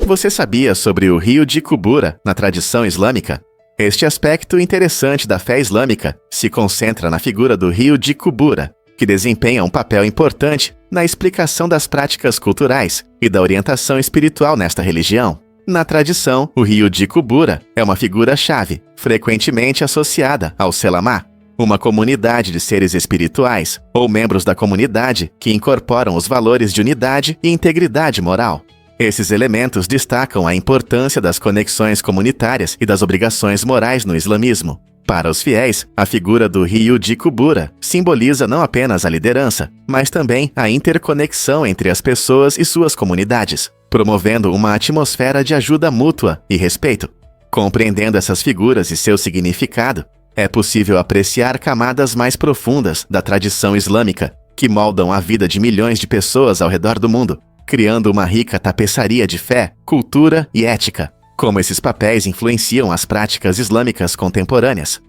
Você sabia sobre o rio de Kubura na tradição islâmica? Este aspecto interessante da fé islâmica se concentra na figura do rio de Kubura, que desempenha um papel importante na explicação das práticas culturais e da orientação espiritual nesta religião. Na tradição, o rio de Kubura é uma figura-chave, frequentemente associada ao Selamá, uma comunidade de seres espirituais ou membros da comunidade que incorporam os valores de unidade e integridade moral. Esses elementos destacam a importância das conexões comunitárias e das obrigações morais no islamismo. Para os fiéis, a figura do rio de Kubura simboliza não apenas a liderança, mas também a interconexão entre as pessoas e suas comunidades, promovendo uma atmosfera de ajuda mútua e respeito. Compreendendo essas figuras e seu significado, é possível apreciar camadas mais profundas da tradição islâmica, que moldam a vida de milhões de pessoas ao redor do mundo, criando uma rica tapeçaria de fé, cultura e ética. Como esses papéis influenciam as práticas islâmicas contemporâneas.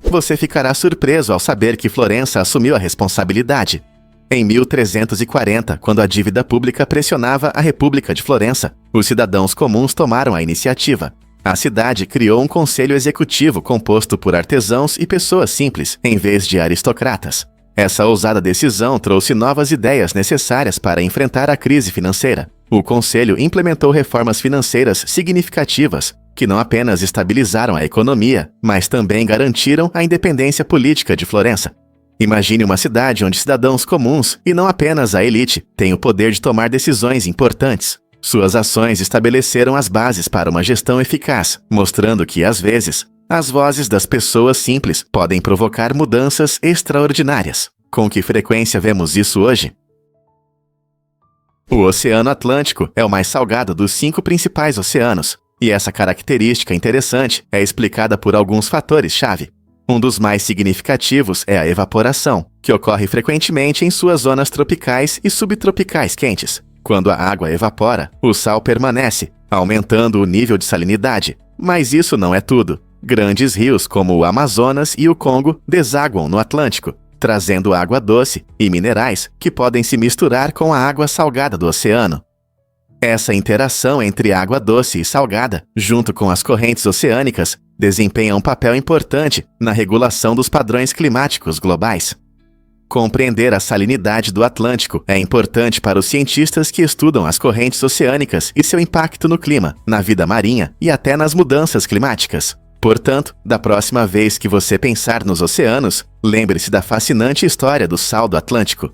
Você ficará surpreso ao saber que Florença assumiu a responsabilidade. Em 1340, quando a dívida pública pressionava a República de Florença, os cidadãos comuns tomaram a iniciativa. A cidade criou um conselho executivo composto por artesãos e pessoas simples, em vez de aristocratas. Essa ousada decisão trouxe novas ideias necessárias para enfrentar a crise financeira. O Conselho implementou reformas financeiras significativas, que não apenas estabilizaram a economia, mas também garantiram a independência política de Florença. Imagine uma cidade onde cidadãos comuns, e não apenas a elite, têm o poder de tomar decisões importantes. Suas ações estabeleceram as bases para uma gestão eficaz, mostrando que, às vezes, as vozes das pessoas simples podem provocar mudanças extraordinárias. Com que frequência vemos isso hoje? O Oceano Atlântico é o mais salgado dos 5 principais oceanos, e essa característica interessante é explicada por alguns fatores-chave. Um dos mais significativos é a evaporação, que ocorre frequentemente em suas zonas tropicais e subtropicais quentes. Quando a água evapora, o sal permanece, aumentando o nível de salinidade. Mas isso não é tudo. Grandes rios como o Amazonas e o Congo desaguam no Atlântico, trazendo água doce e minerais que podem se misturar com a água salgada do oceano. Essa interação entre água doce e salgada, junto com as correntes oceânicas, desempenha um papel importante na regulação dos padrões climáticos globais. Compreender a salinidade do Atlântico é importante para os cientistas que estudam as correntes oceânicas e seu impacto no clima, na vida marinha e até nas mudanças climáticas. Portanto, da próxima vez que você pensar nos oceanos, lembre-se da fascinante história do sal do Atlântico.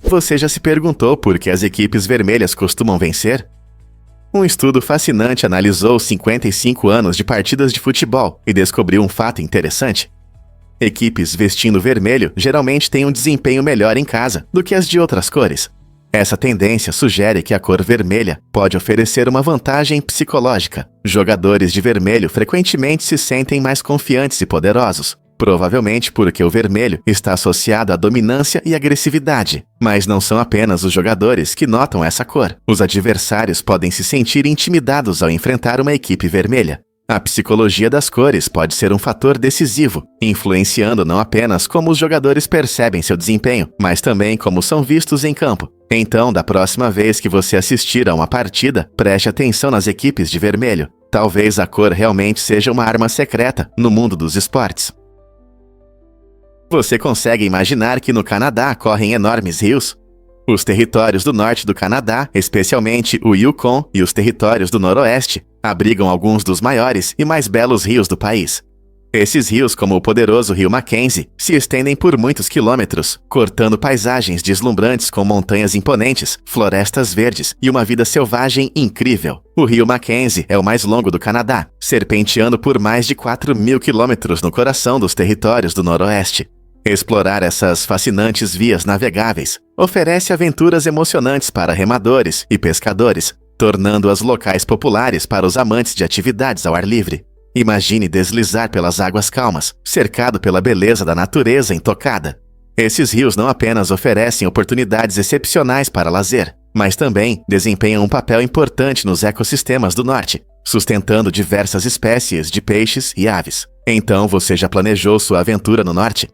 Você já se perguntou por que as equipes vermelhas costumam vencer? Um estudo fascinante analisou 55 anos de partidas de futebol e descobriu um fato interessante. Equipes vestindo vermelho geralmente têm um desempenho melhor em casa do que as de outras cores. Essa tendência sugere que a cor vermelha pode oferecer uma vantagem psicológica. Jogadores de vermelho frequentemente se sentem mais confiantes e poderosos, provavelmente porque o vermelho está associado à dominância e agressividade. Mas não são apenas os jogadores que notam essa cor. Os adversários podem se sentir intimidados ao enfrentar uma equipe vermelha. A psicologia das cores pode ser um fator decisivo, influenciando não apenas como os jogadores percebem seu desempenho, mas também como são vistos em campo. Então, da próxima vez que você assistir a uma partida, preste atenção nas equipes de vermelho. Talvez a cor realmente seja uma arma secreta no mundo dos esportes. Você consegue imaginar que no Canadá correm enormes rios? Os territórios do norte do Canadá, especialmente o Yukon e os territórios do noroeste, abrigam alguns dos maiores e mais belos rios do país. Esses rios, como o poderoso rio Mackenzie, se estendem por muitos quilômetros, cortando paisagens deslumbrantes com montanhas imponentes, florestas verdes e uma vida selvagem incrível. O rio Mackenzie é o mais longo do Canadá, serpenteando por mais de 4.000 quilômetros no coração dos territórios do noroeste. Explorar essas fascinantes vias navegáveis oferece aventuras emocionantes para remadores e pescadores, tornando-as locais populares para os amantes de atividades ao ar livre. Imagine deslizar pelas águas calmas, cercado pela beleza da natureza intocada. Esses rios não apenas oferecem oportunidades excepcionais para lazer, mas também desempenham um papel importante nos ecossistemas do norte, sustentando diversas espécies de peixes e aves. Então você já planejou sua aventura no norte?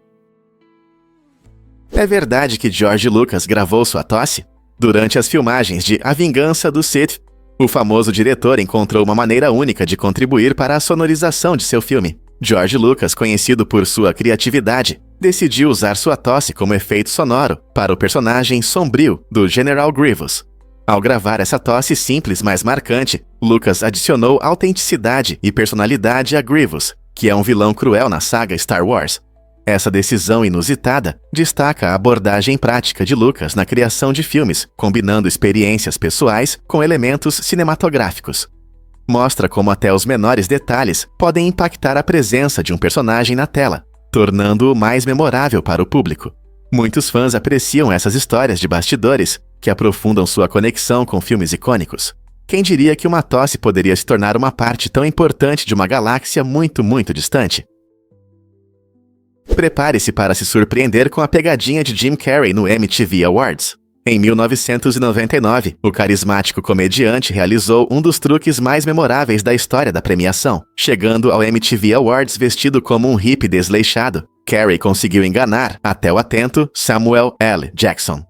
É verdade que George Lucas gravou sua tosse? Durante as filmagens de A Vingança do Sith, o famoso diretor encontrou uma maneira única de contribuir para a sonorização de seu filme. George Lucas, conhecido por sua criatividade, decidiu usar sua tosse como efeito sonoro para o personagem sombrio do General Grievous. Ao gravar essa tosse simples, mas marcante, Lucas adicionou autenticidade e personalidade a Grievous, que é um vilão cruel na saga Star Wars. Essa decisão inusitada destaca a abordagem prática de Lucas na criação de filmes, combinando experiências pessoais com elementos cinematográficos. Mostra como até os menores detalhes podem impactar a presença de um personagem na tela, tornando-o mais memorável para o público. Muitos fãs apreciam essas histórias de bastidores, que aprofundam sua conexão com filmes icônicos. Quem diria que uma tosse poderia se tornar uma parte tão importante de uma galáxia muito, muito distante? Prepare-se para se surpreender com a pegadinha de Jim Carrey no MTV Awards. Em 1999, o carismático comediante realizou um dos truques mais memoráveis da história da premiação. Chegando ao MTV Awards vestido como um hippie desleixado, Carrey conseguiu enganar, até o atento, Samuel L. Jackson.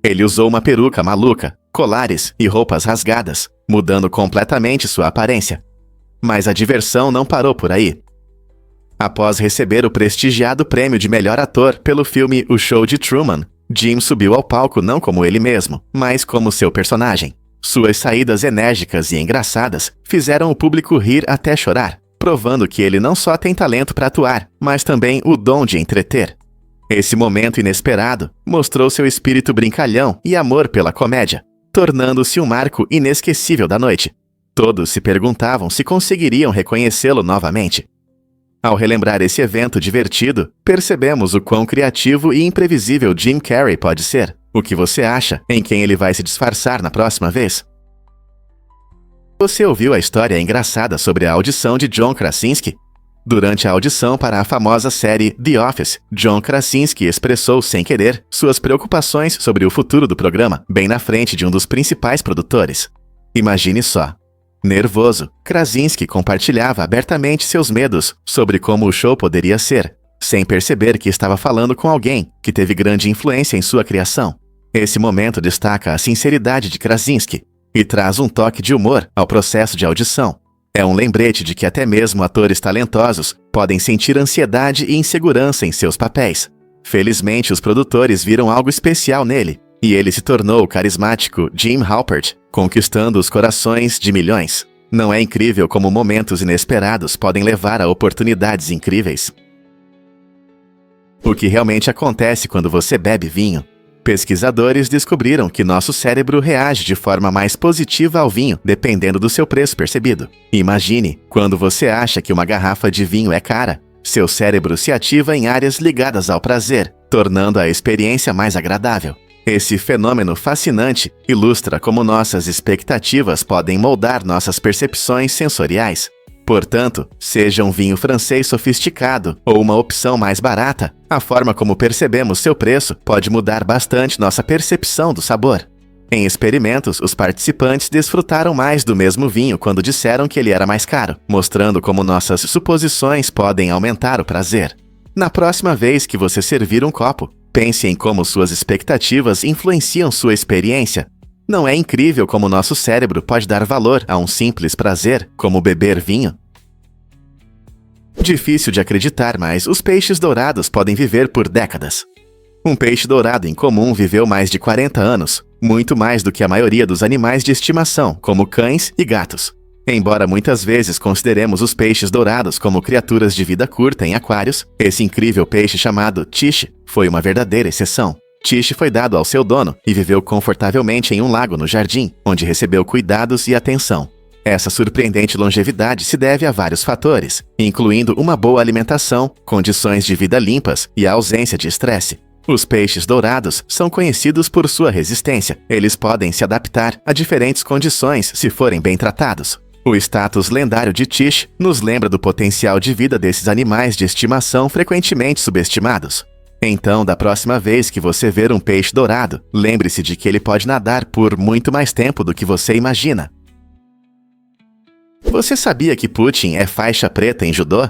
Ele usou uma peruca maluca, colares e roupas rasgadas, mudando completamente sua aparência. Mas a diversão não parou por aí. Após receber o prestigiado prêmio de melhor ator pelo filme O Show de Truman, Jim subiu ao palco não como ele mesmo, mas como seu personagem. Suas saídas enérgicas e engraçadas fizeram o público rir até chorar, provando que ele não só tem talento para atuar, mas também o dom de entreter. Esse momento inesperado mostrou seu espírito brincalhão e amor pela comédia, tornando-se um marco inesquecível da noite. Todos se perguntavam se conseguiriam reconhecê-lo novamente. Ao relembrar esse evento divertido, percebemos o quão criativo e imprevisível Jim Carrey pode ser. O que você acha em quem ele vai se disfarçar na próxima vez? Você ouviu a história engraçada sobre a audição de John Krasinski? Durante a audição para a famosa série The Office, John Krasinski expressou sem querer suas preocupações sobre o futuro do programa, bem na frente de um dos principais produtores. Imagine só. Nervoso, Krasinski compartilhava abertamente seus medos sobre como o show poderia ser, sem perceber que estava falando com alguém que teve grande influência em sua criação. Esse momento destaca a sinceridade de Krasinski e traz um toque de humor ao processo de audição. É um lembrete de que até mesmo atores talentosos podem sentir ansiedade e insegurança em seus papéis. Felizmente, os produtores viram algo especial nele, e ele se tornou o carismático Jim Halpert, conquistando os corações de milhões. Não é incrível como momentos inesperados podem levar a oportunidades incríveis? O que realmente acontece quando você bebe vinho? Pesquisadores descobriram que nosso cérebro reage de forma mais positiva ao vinho, dependendo do seu preço percebido. Imagine, quando você acha que uma garrafa de vinho é cara, seu cérebro se ativa em áreas ligadas ao prazer, tornando a experiência mais agradável. Esse fenômeno fascinante ilustra como nossas expectativas podem moldar nossas percepções sensoriais. Portanto, seja um vinho francês sofisticado ou uma opção mais barata, a forma como percebemos seu preço pode mudar bastante nossa percepção do sabor. Em experimentos, os participantes desfrutaram mais do mesmo vinho quando disseram que ele era mais caro, mostrando como nossas suposições podem aumentar o prazer. Na próxima vez que você servir um copo, pense em como suas expectativas influenciam sua experiência. Não é incrível como nosso cérebro pode dar valor a um simples prazer, como beber vinho? Difícil de acreditar, mas os peixes dourados podem viver por décadas. Um peixe dourado incomum viveu mais de 40 anos, muito mais do que a maioria dos animais de estimação, como cães e gatos. Embora muitas vezes consideremos os peixes dourados como criaturas de vida curta em aquários, esse incrível peixe chamado Tiche foi uma verdadeira exceção. Tiche foi dado ao seu dono e viveu confortavelmente em um lago no jardim, onde recebeu cuidados e atenção. Essa surpreendente longevidade se deve a vários fatores, incluindo uma boa alimentação, condições de vida limpas e a ausência de estresse. Os peixes dourados são conhecidos por sua resistência. Eles podem se adaptar a diferentes condições se forem bem tratados. O status lendário de Tiche nos lembra do potencial de vida desses animais de estimação frequentemente subestimados. Então, da próxima vez que você ver um peixe dourado, lembre-se de que ele pode nadar por muito mais tempo do que você imagina. Você sabia que Putin é faixa preta em judô?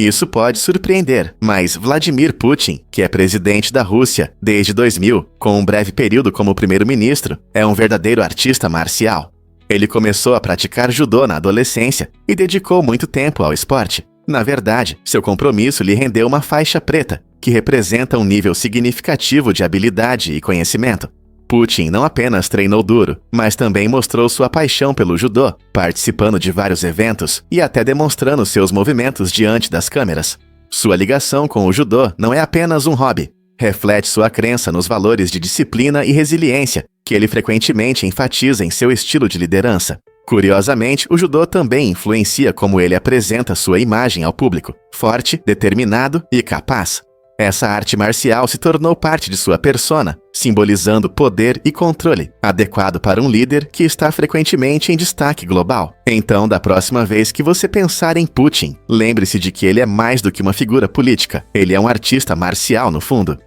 Isso pode surpreender, mas Vladimir Putin, que é presidente da Rússia desde 2000, com um breve período como primeiro-ministro, é um verdadeiro artista marcial. Ele começou a praticar judô na adolescência e dedicou muito tempo ao esporte. Na verdade, seu compromisso lhe rendeu uma faixa preta, que representa um nível significativo de habilidade e conhecimento. Putin não apenas treinou duro, mas também mostrou sua paixão pelo judô, participando de vários eventos e até demonstrando seus movimentos diante das câmeras. Sua ligação com o judô não é apenas um hobby. Reflete sua crença nos valores de disciplina e resiliência, que ele frequentemente enfatiza em seu estilo de liderança. Curiosamente, o judô também influencia como ele apresenta sua imagem ao público, forte, determinado e capaz. Essa arte marcial se tornou parte de sua persona, simbolizando poder e controle, adequado para um líder que está frequentemente em destaque global. Então, da próxima vez que você pensar em Putin, lembre-se de que ele é mais do que uma figura política, ele é um artista marcial no fundo.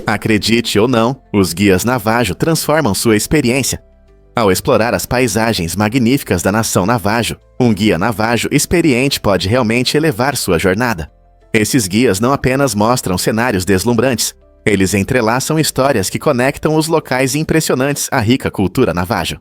Acredite ou não, os guias Navajo transformam sua experiência. Ao explorar as paisagens magníficas da nação Navajo, um guia Navajo experiente pode realmente elevar sua jornada. Esses guias não apenas mostram cenários deslumbrantes, eles entrelaçam histórias que conectam os locais impressionantes à rica cultura Navajo.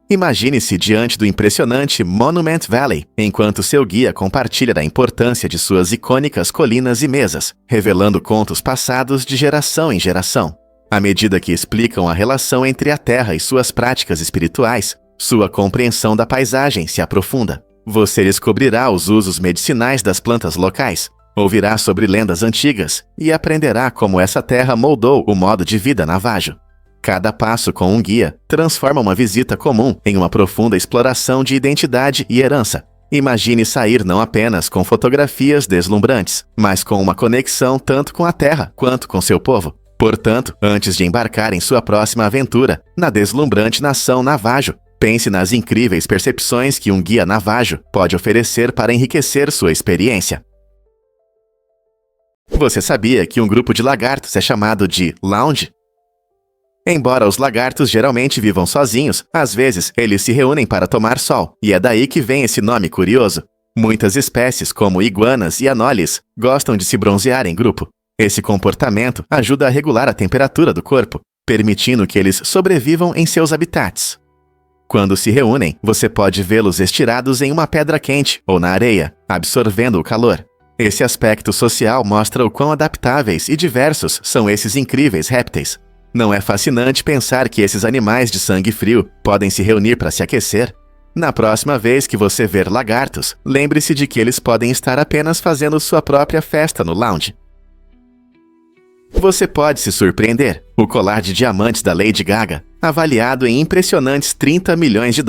Imagine-se diante do impressionante Monument Valley, enquanto seu guia compartilha da importância de suas icônicas colinas e mesas, revelando contos passados de geração em geração. À medida que explicam a relação entre a terra e suas práticas espirituais, sua compreensão da paisagem se aprofunda. Você descobrirá os usos medicinais das plantas locais, ouvirá sobre lendas antigas e aprenderá como essa terra moldou o modo de vida Navajo. Cada passo com um guia transforma uma visita comum em uma profunda exploração de identidade e herança. Imagine sair não apenas com fotografias deslumbrantes, mas com uma conexão tanto com a terra quanto com seu povo. Portanto, antes de embarcar em sua próxima aventura, na deslumbrante nação Navajo, pense nas incríveis percepções que um guia Navajo pode oferecer para enriquecer sua experiência. Você sabia que um grupo de lagartos é chamado de lounge? Embora os lagartos geralmente vivam sozinhos, às vezes eles se reúnem para tomar sol, e é daí que vem esse nome curioso. Muitas espécies, como iguanas e anoles, gostam de se bronzear em grupo. Esse comportamento ajuda a regular a temperatura do corpo, permitindo que eles sobrevivam em seus habitats. Quando se reúnem, você pode vê-los estirados em uma pedra quente ou na areia, absorvendo o calor. Esse aspecto social mostra o quão adaptáveis e diversos são esses incríveis répteis. Não é fascinante pensar que esses animais de sangue frio podem se reunir para se aquecer? Na próxima vez que você ver lagartos, lembre-se de que eles podem estar apenas fazendo sua própria festa no lounge. Você pode se surpreender. O colar de diamantes da Lady Gaga, avaliado em impressionantes $30 milhões,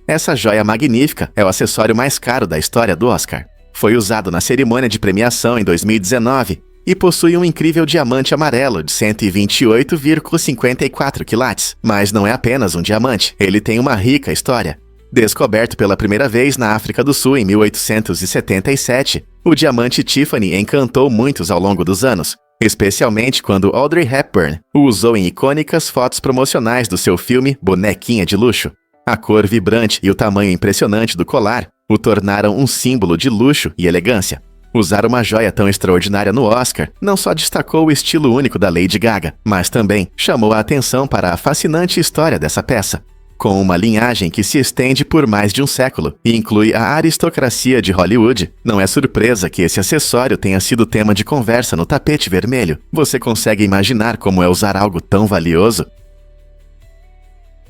essa joia magnífica é o acessório mais caro da história do Oscar. Foi usado na cerimônia de premiação em 2019 e possui um incrível diamante amarelo de 128,54 quilates. Mas não é apenas um diamante, ele tem uma rica história. Descoberto pela primeira vez na África do Sul em 1877, o diamante Tiffany encantou muitos ao longo dos anos, especialmente quando Audrey Hepburn o usou em icônicas fotos promocionais do seu filme Bonequinha de Luxo. A cor vibrante e o tamanho impressionante do colar o tornaram um símbolo de luxo e elegância. Usar uma joia tão extraordinária no Oscar não só destacou o estilo único da Lady Gaga, mas também chamou a atenção para a fascinante história dessa peça. Com uma linhagem que se estende por mais de um século e inclui a aristocracia de Hollywood, não é surpresa que esse acessório tenha sido tema de conversa no tapete vermelho. Você consegue imaginar como é usar algo tão valioso?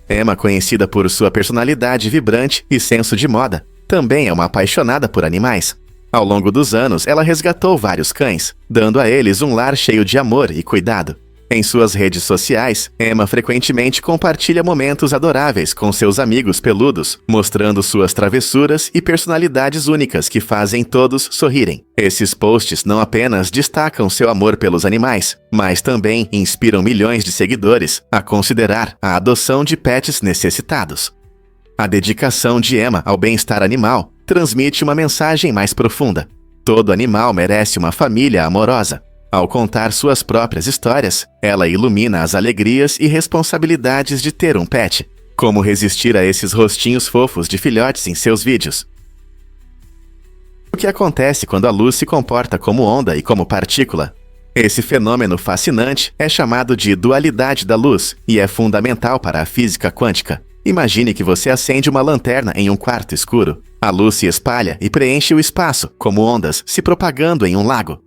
Emma, conhecida por sua personalidade vibrante e senso de moda, também é uma apaixonada por animais. Ao longo dos anos, ela resgatou vários cães, dando a eles um lar cheio de amor e cuidado. Em suas redes sociais, Emma frequentemente compartilha momentos adoráveis com seus amigos peludos, mostrando suas travessuras e personalidades únicas que fazem todos sorrirem. Esses posts não apenas destacam seu amor pelos animais, mas também inspiram milhões de seguidores a considerar a adoção de pets necessitados. A dedicação de Emma ao bem-estar animal transmite uma mensagem mais profunda. Todo animal merece uma família amorosa. Ao contar suas próprias histórias, ela ilumina as alegrias e responsabilidades de ter um pet. Como resistir a esses rostinhos fofos de filhotes em seus vídeos? O que acontece quando a luz se comporta como onda e como partícula? Esse fenômeno fascinante é chamado de dualidade da luz e é fundamental para a física quântica. Imagine que você acende uma lanterna em um quarto escuro. A luz se espalha e preenche o espaço, como ondas se propagando em um lago.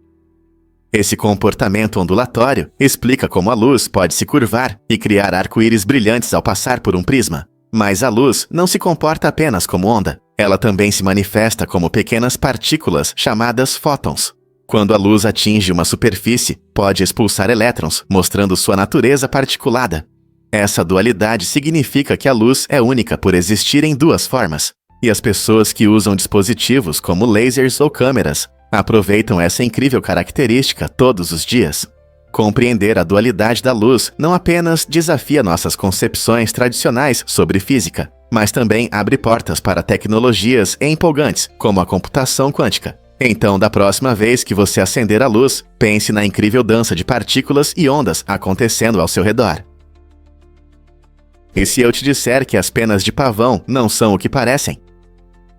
Esse comportamento ondulatório explica como a luz pode se curvar e criar arco-íris brilhantes ao passar por um prisma. Mas a luz não se comporta apenas como onda. Ela também se manifesta como pequenas partículas chamadas fótons. Quando a luz atinge uma superfície, pode expulsar elétrons, mostrando sua natureza particulada. Essa dualidade significa que a luz é única por existir em duas formas, e as pessoas que usam dispositivos como lasers ou câmeras aproveitam essa incrível característica todos os dias. Compreender a dualidade da luz não apenas desafia nossas concepções tradicionais sobre física, mas também abre portas para tecnologias empolgantes, como a computação quântica. Então, da próxima vez que você acender a luz, pense na incrível dança de partículas e ondas acontecendo ao seu redor. E se eu te disser que as penas de pavão não são o que parecem?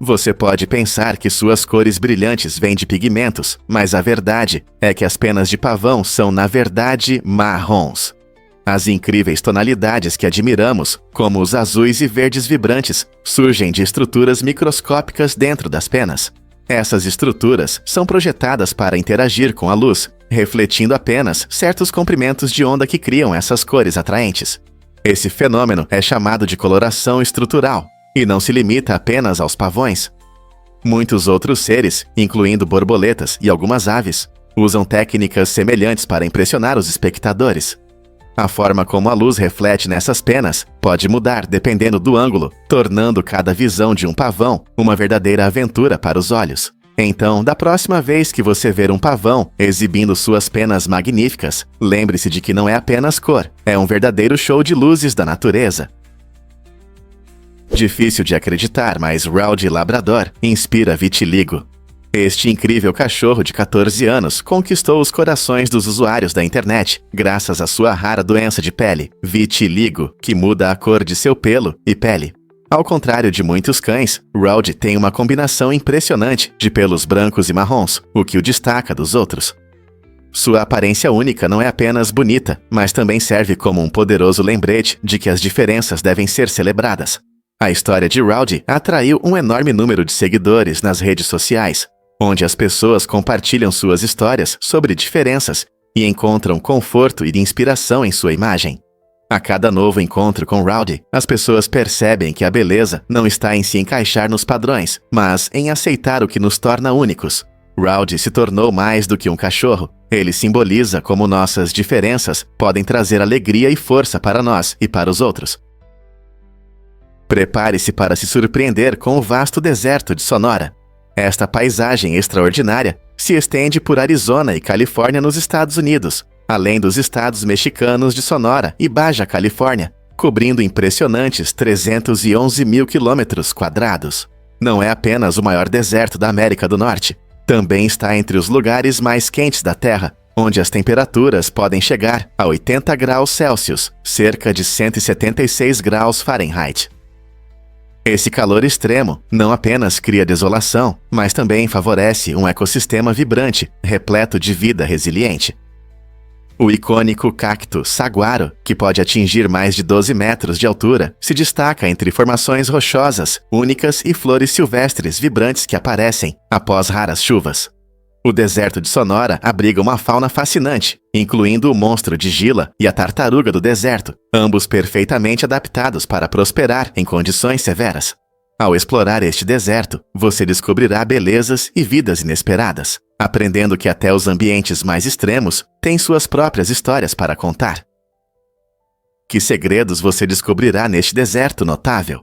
Você pode pensar que suas cores brilhantes vêm de pigmentos, mas a verdade é que as penas de pavão são, na verdade, marrons. As incríveis tonalidades que admiramos, como os azuis e verdes vibrantes, surgem de estruturas microscópicas dentro das penas. Essas estruturas são projetadas para interagir com a luz, refletindo apenas certos comprimentos de onda que criam essas cores atraentes. Esse fenômeno é chamado de coloração estrutural, e não se limita apenas aos pavões. Muitos outros seres, incluindo borboletas e algumas aves, usam técnicas semelhantes para impressionar os espectadores. A forma como a luz reflete nessas penas pode mudar dependendo do ângulo, tornando cada visão de um pavão uma verdadeira aventura para os olhos. Então, da próxima vez que você ver um pavão exibindo suas penas magníficas, lembre-se de que não é apenas cor, é um verdadeiro show de luzes da natureza. Difícil de acreditar, mas Rowdy Labrador inspira vitiligo. Este incrível cachorro de 14 anos conquistou os corações dos usuários da internet graças à sua rara doença de pele, vitiligo, que muda a cor de seu pelo e pele. Ao contrário de muitos cães, Rowdy tem uma combinação impressionante de pelos brancos e marrons, o que o destaca dos outros. Sua aparência única não é apenas bonita, mas também serve como um poderoso lembrete de que as diferenças devem ser celebradas. A história de Rowdy atraiu um enorme número de seguidores nas redes sociais, onde as pessoas compartilham suas histórias sobre diferenças e encontram conforto e inspiração em sua imagem. A cada novo encontro com Rowdy, as pessoas percebem que a beleza não está em se encaixar nos padrões, mas em aceitar o que nos torna únicos. Rowdy se tornou mais do que um cachorro. Ele simboliza como nossas diferenças podem trazer alegria e força para nós e para os outros. Prepare-se para se surpreender com o vasto deserto de Sonora. Esta paisagem extraordinária se estende por Arizona e Califórnia nos Estados Unidos, além dos estados mexicanos de Sonora e Baja Califórnia, cobrindo impressionantes 311 mil quilômetros quadrados. Não é apenas o maior deserto da América do Norte, também está entre os lugares mais quentes da Terra, onde as temperaturas podem chegar a 80 graus Celsius, cerca de 176 graus Fahrenheit. Esse calor extremo não apenas cria desolação, mas também favorece um ecossistema vibrante, repleto de vida resiliente. O icônico cacto saguaro, que pode atingir mais de 12 metros de altura, se destaca entre formações rochosas, únicas e flores silvestres vibrantes que aparecem após raras chuvas. O deserto de Sonora abriga uma fauna fascinante, incluindo o monstro de Gila e a tartaruga do deserto, ambos perfeitamente adaptados para prosperar em condições severas. Ao explorar este deserto, você descobrirá belezas e vidas inesperadas, aprendendo que até os ambientes mais extremos têm suas próprias histórias para contar. Que segredos você descobrirá neste deserto notável?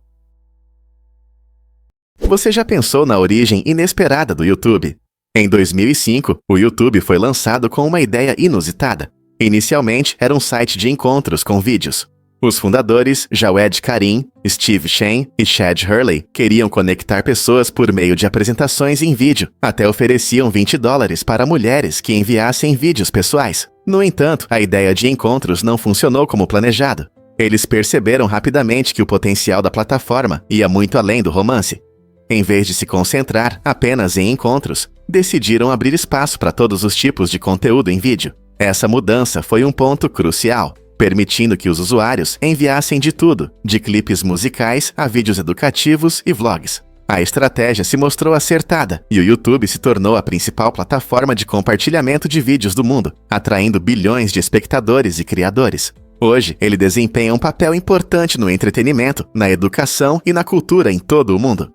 Você já pensou na origem inesperada do YouTube? Em 2005, o YouTube foi lançado com uma ideia inusitada. Inicialmente, era um site de encontros com vídeos. Os fundadores, Jawed Karim, Steve Chen e Chad Hurley, queriam conectar pessoas por meio de apresentações em vídeo. Até ofereciam $20 para mulheres que enviassem vídeos pessoais. No entanto, a ideia de encontros não funcionou como planejado. Eles perceberam rapidamente que o potencial da plataforma ia muito além do romance. Em vez de se concentrar apenas em encontros, decidiram abrir espaço para todos os tipos de conteúdo em vídeo. Essa mudança foi um ponto crucial, permitindo que os usuários enviassem de tudo, de clipes musicais a vídeos educativos e vlogs. A estratégia se mostrou acertada e o YouTube se tornou a principal plataforma de compartilhamento de vídeos do mundo, atraindo bilhões de espectadores e criadores. Hoje, ele desempenha um papel importante no entretenimento, na educação e na cultura em todo o mundo.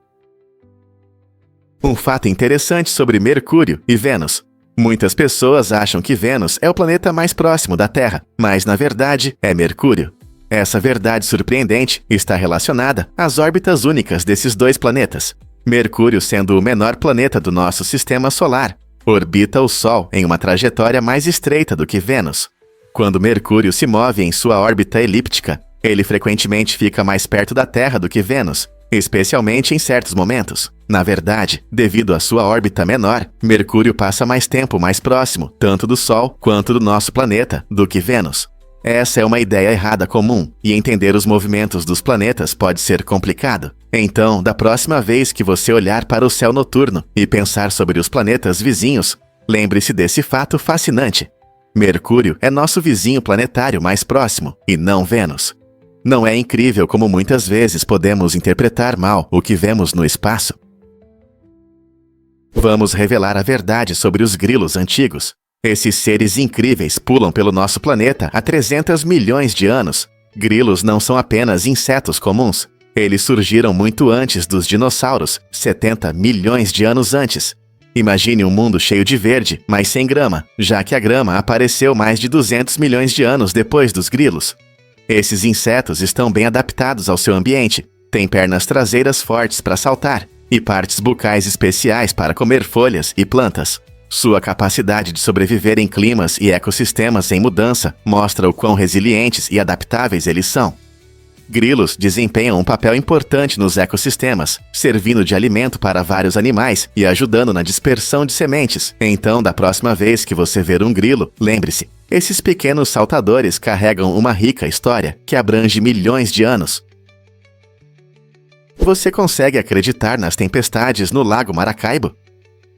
Um fato interessante sobre Mercúrio e Vênus. Muitas pessoas acham que Vênus é o planeta mais próximo da Terra, mas na verdade é Mercúrio. Essa verdade surpreendente está relacionada às órbitas únicas desses dois planetas. Mercúrio, sendo o menor planeta do nosso sistema solar, orbita o Sol em uma trajetória mais estreita do que Vênus. Quando Mercúrio se move em sua órbita elíptica, ele frequentemente fica mais perto da Terra do que Vênus, especialmente em certos momentos. Na verdade, devido à sua órbita menor, Mercúrio passa mais tempo mais próximo, tanto do Sol quanto do nosso planeta, do que Vênus. Essa é uma ideia errada comum, e entender os movimentos dos planetas pode ser complicado. Então, da próxima vez que você olhar para o céu noturno e pensar sobre os planetas vizinhos, lembre-se desse fato fascinante. Mercúrio é nosso vizinho planetário mais próximo, e não Vênus. Não é incrível como muitas vezes podemos interpretar mal o que vemos no espaço? Vamos revelar a verdade sobre os grilos antigos. Esses seres incríveis pulam pelo nosso planeta há 300 milhões de anos. Grilos não são apenas insetos comuns. Eles surgiram muito antes dos dinossauros, 70 milhões de anos antes. Imagine um mundo cheio de verde, mas sem grama, já que a grama apareceu mais de 200 milhões de anos depois dos grilos. Esses insetos estão bem adaptados ao seu ambiente, têm pernas traseiras fortes para saltar e partes bucais especiais para comer folhas e plantas. Sua capacidade de sobreviver em climas e ecossistemas em mudança mostra o quão resilientes e adaptáveis eles são. Grilos desempenham um papel importante nos ecossistemas, servindo de alimento para vários animais e ajudando na dispersão de sementes. Então, da próxima vez que você ver um grilo, lembre-se, esses pequenos saltadores carregam uma rica história que abrange milhões de anos. Você consegue acreditar nas tempestades no Lago Maracaibo?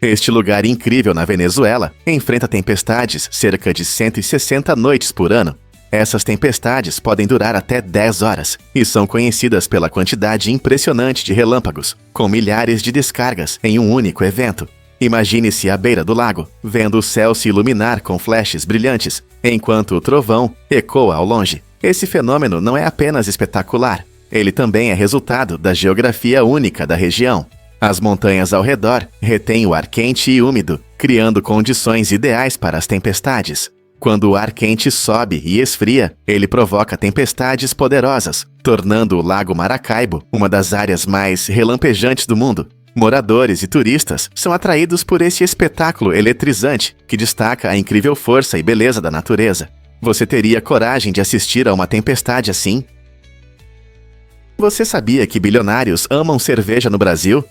Este lugar incrível na Venezuela enfrenta tempestades cerca de 160 noites por ano. Essas tempestades podem durar até 10 horas e são conhecidas pela quantidade impressionante de relâmpagos, com milhares de descargas em um único evento. Imagine-se à beira do lago, vendo o céu se iluminar com flashes brilhantes, enquanto o trovão ecoa ao longe. Esse fenômeno não é apenas espetacular, ele também é resultado da geografia única da região. As montanhas ao redor retêm o ar quente e úmido, criando condições ideais para as tempestades. Quando o ar quente sobe e esfria, ele provoca tempestades poderosas, tornando o Lago Maracaibo uma das áreas mais relampejantes do mundo. Moradores e turistas são atraídos por esse espetáculo eletrizante que destaca a incrível força e beleza da natureza. Você teria coragem de assistir a uma tempestade assim? Você sabia que bilionários amam cerveja no Brasil?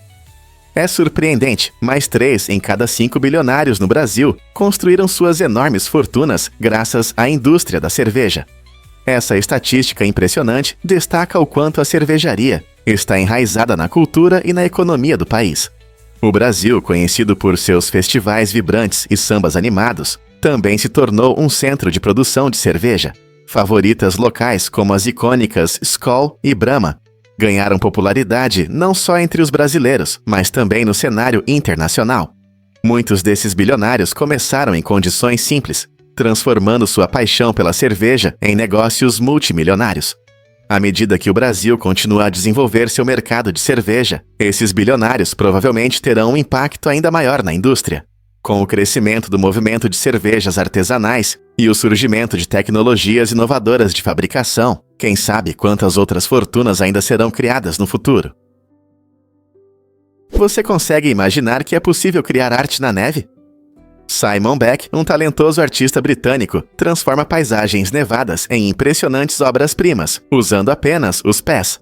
É surpreendente, mas 3 em cada 5 bilionários no Brasil construíram suas enormes fortunas graças à indústria da cerveja. Essa estatística impressionante destaca o quanto a cervejaria está enraizada na cultura e na economia do país. O Brasil, conhecido por seus festivais vibrantes e sambas animados, também se tornou um centro de produção de cerveja. Favoritas locais como as icônicas Skol e Brahma ganharam popularidade não só entre os brasileiros, mas também no cenário internacional. Muitos desses bilionários começaram em condições simples, transformando sua paixão pela cerveja em negócios multimilionários. À medida que o Brasil continua a desenvolver seu mercado de cerveja, esses bilionários provavelmente terão um impacto ainda maior na indústria. Com o crescimento do movimento de cervejas artesanais e o surgimento de tecnologias inovadoras de fabricação, quem sabe quantas outras fortunas ainda serão criadas no futuro? Você consegue imaginar que é possível criar arte na neve? Simon Beck, um talentoso artista britânico, transforma paisagens nevadas em impressionantes obras-primas, usando apenas os pés.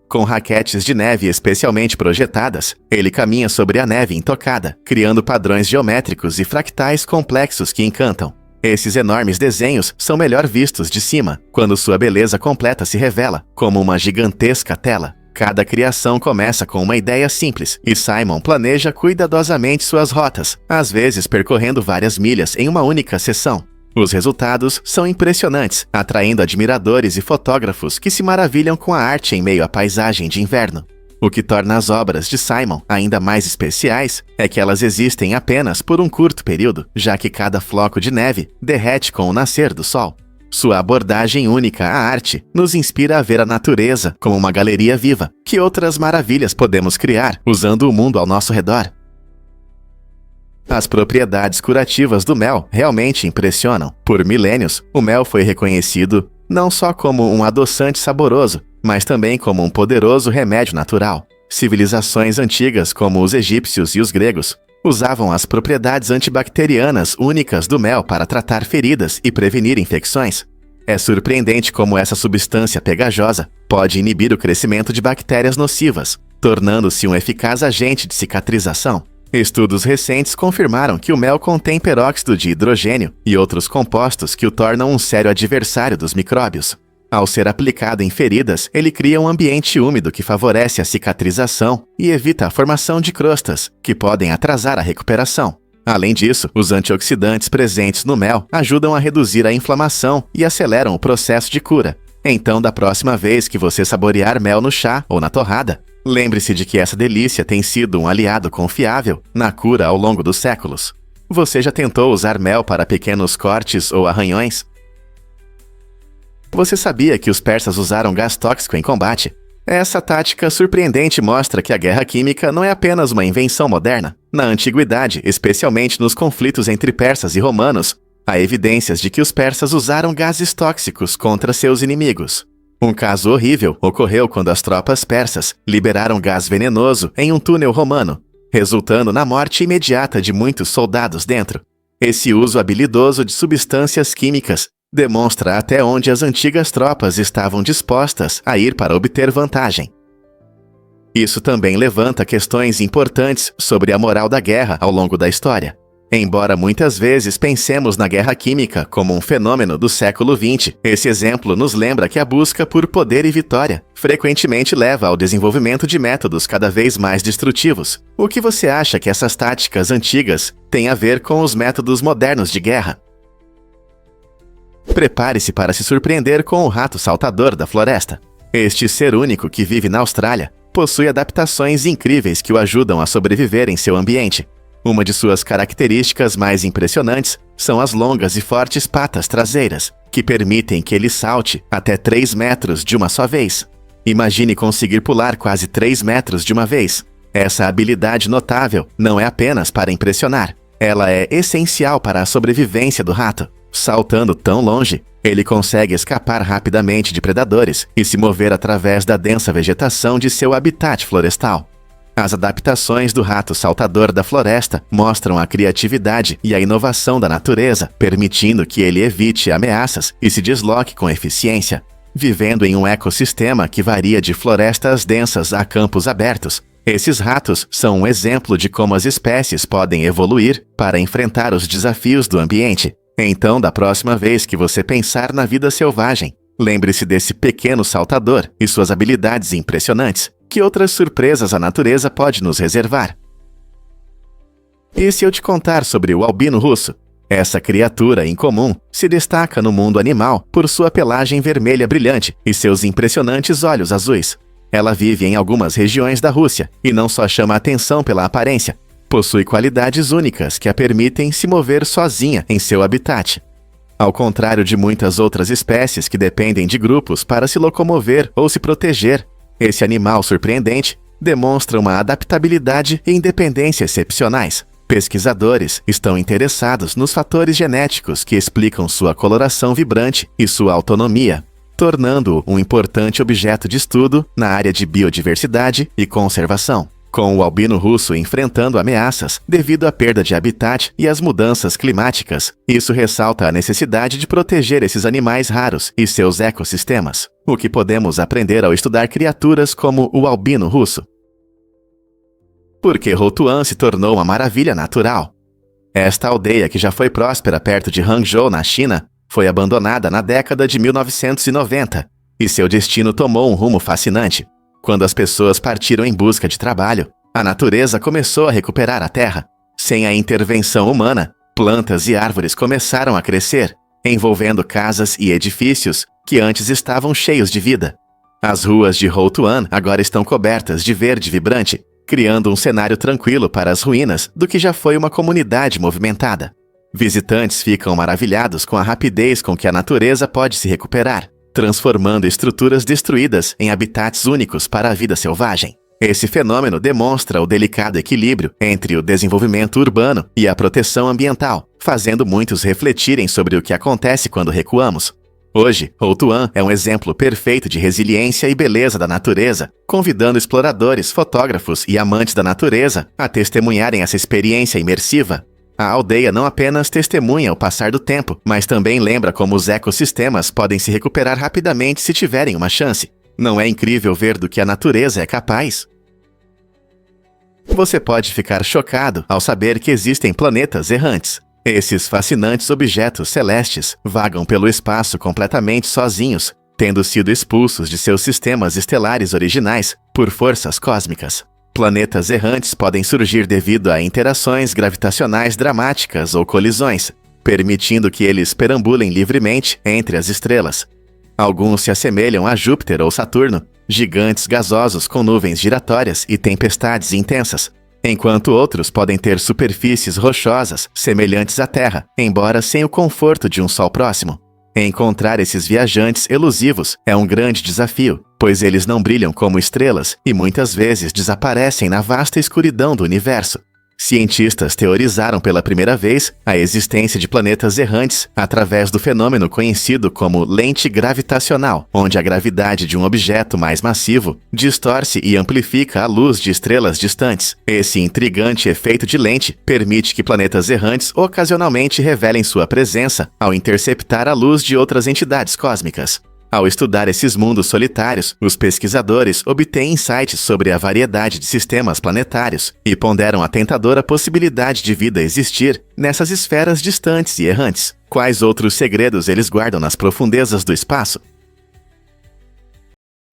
Com raquetes de neve especialmente projetadas, ele caminha sobre a neve intocada, criando padrões geométricos e fractais complexos que encantam. Esses enormes desenhos são melhor vistos de cima, quando sua beleza completa se revela, como uma gigantesca tela. Cada criação começa com uma ideia simples, e Simon planeja cuidadosamente suas rotas, às vezes percorrendo várias milhas em uma única sessão. Os resultados são impressionantes, atraindo admiradores e fotógrafos que se maravilham com a arte em meio à paisagem de inverno. O que torna as obras de Simon ainda mais especiais é que elas existem apenas por um curto período, já que cada floco de neve derrete com o nascer do sol. Sua abordagem única à arte nos inspira a ver a natureza como uma galeria viva. Que outras maravilhas podemos criar usando o mundo ao nosso redor? As propriedades curativas do mel realmente impressionam. Por milênios, o mel foi reconhecido não só como um adoçante saboroso, mas também como um poderoso remédio natural. Civilizações antigas, como os egípcios e os gregos, usavam as propriedades antibacterianas únicas do mel para tratar feridas e prevenir infecções. É surpreendente como essa substância pegajosa pode inibir o crescimento de bactérias nocivas, tornando-se um eficaz agente de cicatrização. Estudos recentes confirmaram que o mel contém peróxido de hidrogênio e outros compostos que o tornam um sério adversário dos micróbios. Ao ser aplicado em feridas, ele cria um ambiente úmido que favorece a cicatrização e evita a formação de crostas, que podem atrasar a recuperação. Além disso, os antioxidantes presentes no mel ajudam a reduzir a inflamação e aceleram o processo de cura. Então, da próxima vez que você saborear mel no chá ou na torrada, lembre-se de que essa delícia tem sido um aliado confiável na cura ao longo dos séculos. Você já tentou usar mel para pequenos cortes ou arranhões? Você sabia que os persas usaram gás tóxico em combate? Essa tática surpreendente mostra que a guerra química não é apenas uma invenção moderna. Na antiguidade, especialmente nos conflitos entre persas e romanos, há evidências de que os persas usaram gases tóxicos contra seus inimigos. Um caso horrível ocorreu quando as tropas persas liberaram gás venenoso em um túnel romano, resultando na morte imediata de muitos soldados dentro. Esse uso habilidoso de substâncias químicas demonstra até onde as antigas tropas estavam dispostas a ir para obter vantagem. Isso também levanta questões importantes sobre a moral da guerra ao longo da história. Embora muitas vezes pensemos na guerra química como um fenômeno do século XX, esse exemplo nos lembra que a busca por poder e vitória frequentemente leva ao desenvolvimento de métodos cada vez mais destrutivos. O que você acha que essas táticas antigas têm a ver com os métodos modernos de guerra? Prepare-se para se surpreender com o rato saltador da floresta. Este ser único que vive na Austrália possui adaptações incríveis que o ajudam a sobreviver em seu ambiente. Uma de suas características mais impressionantes são as longas e fortes patas traseiras, que permitem que ele salte até 3 metros de uma só vez. Imagine conseguir pular quase 3 metros de uma vez. Essa habilidade notável não é apenas para impressionar, ela é essencial para a sobrevivência do rato. Saltando tão longe, ele consegue escapar rapidamente de predadores e se mover através da densa vegetação de seu habitat florestal. As adaptações do rato saltador da floresta mostram a criatividade e a inovação da natureza, permitindo que ele evite ameaças e se desloque com eficiência. Vivendo em um ecossistema que varia de florestas densas a campos abertos, esses ratos são um exemplo de como as espécies podem evoluir para enfrentar os desafios do ambiente. Então, da próxima vez que você pensar na vida selvagem, lembre-se desse pequeno saltador e suas habilidades impressionantes. Que outras surpresas a natureza pode nos reservar? E se eu te contar sobre o albino russo? Essa criatura incomum se destaca no mundo animal por sua pelagem vermelha brilhante e seus impressionantes olhos azuis. Ela vive em algumas regiões da Rússia e não só chama atenção pela aparência, possui qualidades únicas que a permitem se mover sozinha em seu habitat. Ao contrário de muitas outras espécies que dependem de grupos para se locomover ou se proteger, esse animal surpreendente demonstra uma adaptabilidade e independência excepcionais. Pesquisadores estão interessados nos fatores genéticos que explicam sua coloração vibrante e sua autonomia, tornando-o um importante objeto de estudo na área de biodiversidade e conservação. Com o albino russo enfrentando ameaças devido à perda de habitat e às mudanças climáticas, isso ressalta a necessidade de proteger esses animais raros e seus ecossistemas. O que podemos aprender ao estudar criaturas como o albino russo? Por que Rotuan se tornou uma maravilha natural? Esta aldeia, que já foi próspera perto de Hangzhou, na China, foi abandonada na década de 1990 e seu destino tomou um rumo fascinante. Quando as pessoas partiram em busca de trabalho, a natureza começou a recuperar a terra. Sem a intervenção humana, plantas e árvores começaram a crescer, envolvendo casas e edifícios que antes estavam cheios de vida. As ruas de Houtuan agora estão cobertas de verde vibrante, criando um cenário tranquilo para as ruínas do que já foi uma comunidade movimentada. Visitantes ficam maravilhados com a rapidez com que a natureza pode se recuperar, transformando estruturas destruídas em habitats únicos para a vida selvagem. Esse fenômeno demonstra o delicado equilíbrio entre o desenvolvimento urbano e a proteção ambiental, fazendo muitos refletirem sobre o que acontece quando recuamos. Hoje, Houtuan é um exemplo perfeito de resiliência e beleza da natureza, convidando exploradores, fotógrafos e amantes da natureza a testemunharem essa experiência imersiva. A aldeia não apenas testemunha o passar do tempo, mas também lembra como os ecossistemas podem se recuperar rapidamente se tiverem uma chance. Não é incrível ver do que a natureza é capaz? Você pode ficar chocado ao saber que existem planetas errantes. Esses fascinantes objetos celestes vagam pelo espaço completamente sozinhos, tendo sido expulsos de seus sistemas estelares originais por forças cósmicas. Planetas errantes podem surgir devido a interações gravitacionais dramáticas ou colisões, permitindo que eles perambulem livremente entre as estrelas. Alguns se assemelham a Júpiter ou Saturno, gigantes gasosos com nuvens giratórias e tempestades intensas, enquanto outros podem ter superfícies rochosas semelhantes à Terra, embora sem o conforto de um Sol próximo. Encontrar esses viajantes elusivos é um grande desafio, pois eles não brilham como estrelas e muitas vezes desaparecem na vasta escuridão do universo. Cientistas teorizaram pela primeira vez a existência de planetas errantes através do fenômeno conhecido como lente gravitacional, onde a gravidade de um objeto mais massivo distorce e amplifica a luz de estrelas distantes. Esse intrigante efeito de lente permite que planetas errantes ocasionalmente revelem sua presença ao interceptar a luz de outras entidades cósmicas. Ao estudar esses mundos solitários, os pesquisadores obtêm insights sobre a variedade de sistemas planetários e ponderam a tentadora possibilidade de vida existir nessas esferas distantes e errantes. Quais outros segredos eles guardam nas profundezas do espaço?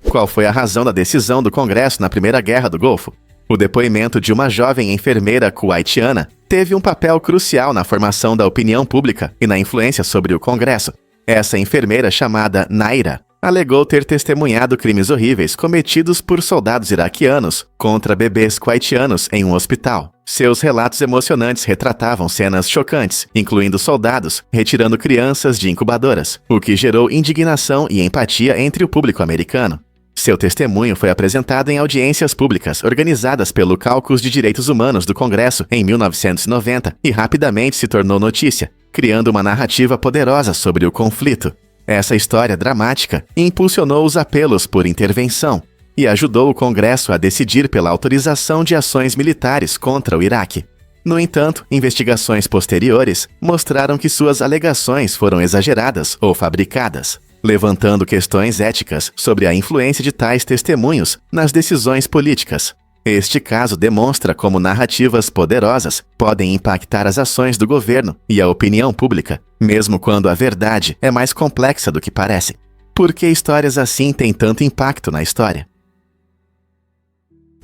Qual foi a razão da decisão do Congresso na Primeira Guerra do Golfo? O depoimento de uma jovem enfermeira kuwaitiana teve um papel crucial na formação da opinião pública e na influência sobre o Congresso. Essa enfermeira, chamada Naira, alegou ter testemunhado crimes horríveis cometidos por soldados iraquianos contra bebês kuwaitianos em um hospital. Seus relatos emocionantes retratavam cenas chocantes, incluindo soldados retirando crianças de incubadoras, o que gerou indignação e empatia entre o público americano. Seu testemunho foi apresentado em audiências públicas organizadas pelo Caucus de Direitos Humanos do Congresso em 1990 e rapidamente se tornou notícia, criando uma narrativa poderosa sobre o conflito. Essa história dramática impulsionou os apelos por intervenção e ajudou o Congresso a decidir pela autorização de ações militares contra o Iraque. No entanto, investigações posteriores mostraram que suas alegações foram exageradas ou fabricadas, levantando questões éticas sobre a influência de tais testemunhos nas decisões políticas. Este caso demonstra como narrativas poderosas podem impactar as ações do governo e a opinião pública, mesmo quando a verdade é mais complexa do que parece. Por que histórias assim têm tanto impacto na história?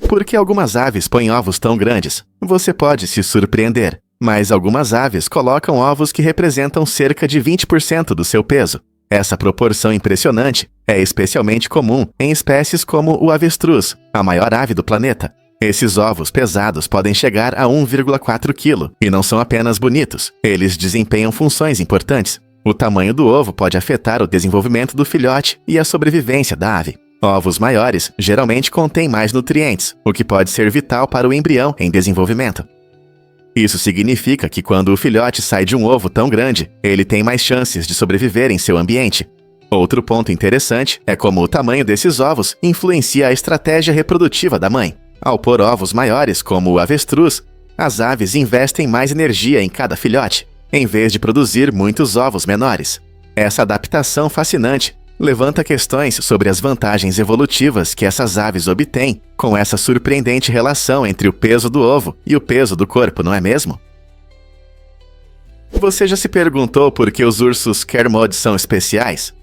Por que algumas aves põem ovos tão grandes? Você pode se surpreender, mas algumas aves colocam ovos que representam cerca de 20% do seu peso. Essa proporção impressionante é especialmente comum em espécies como o avestruz, a maior ave do planeta. Esses ovos pesados podem chegar a 1,4 kg e não são apenas bonitos, eles desempenham funções importantes. O tamanho do ovo pode afetar o desenvolvimento do filhote e a sobrevivência da ave. Ovos maiores geralmente contêm mais nutrientes, o que pode ser vital para o embrião em desenvolvimento. Isso significa que quando o filhote sai de um ovo tão grande, ele tem mais chances de sobreviver em seu ambiente. Outro ponto interessante é como o tamanho desses ovos influencia a estratégia reprodutiva da mãe. Ao pôr ovos maiores, como o avestruz, as aves investem mais energia em cada filhote, em vez de produzir muitos ovos menores. Essa adaptação fascinante levanta questões sobre as vantagens evolutivas que essas aves obtêm com essa surpreendente relação entre o peso do ovo e o peso do corpo, não é mesmo? Você já se perguntou por que os ursos Kermode são especiais?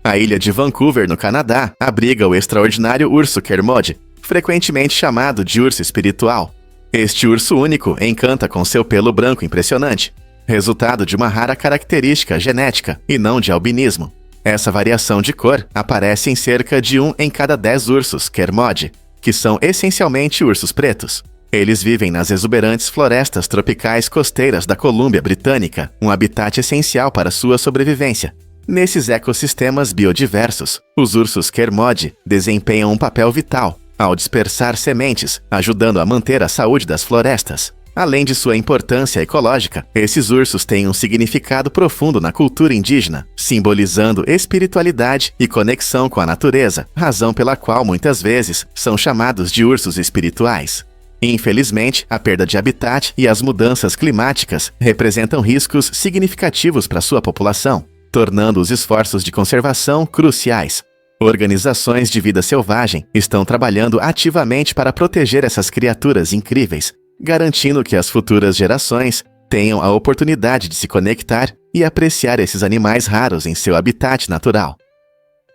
A ilha de Vancouver, no Canadá, abriga o extraordinário urso Kermode, frequentemente chamado de urso espiritual. Este urso único encanta com seu pelo branco impressionante, resultado de uma rara característica genética e não de albinismo. Essa variação de cor aparece em cerca de 1 em cada 10 ursos Kermode, que são essencialmente ursos pretos. Eles vivem nas exuberantes florestas tropicais costeiras da Colômbia Britânica, um habitat essencial para sua sobrevivência. Nesses ecossistemas biodiversos, os ursos Kermode desempenham um papel vital ao dispersar sementes, ajudando a manter a saúde das florestas. Além de sua importância ecológica, esses ursos têm um significado profundo na cultura indígena, simbolizando espiritualidade e conexão com a natureza, razão pela qual muitas vezes são chamados de ursos espirituais. Infelizmente, a perda de habitat e as mudanças climáticas representam riscos significativos para sua população, tornando os esforços de conservação cruciais. Organizações de vida selvagem estão trabalhando ativamente para proteger essas criaturas incríveis, garantindo que as futuras gerações tenham a oportunidade de se conectar e apreciar esses animais raros em seu habitat natural.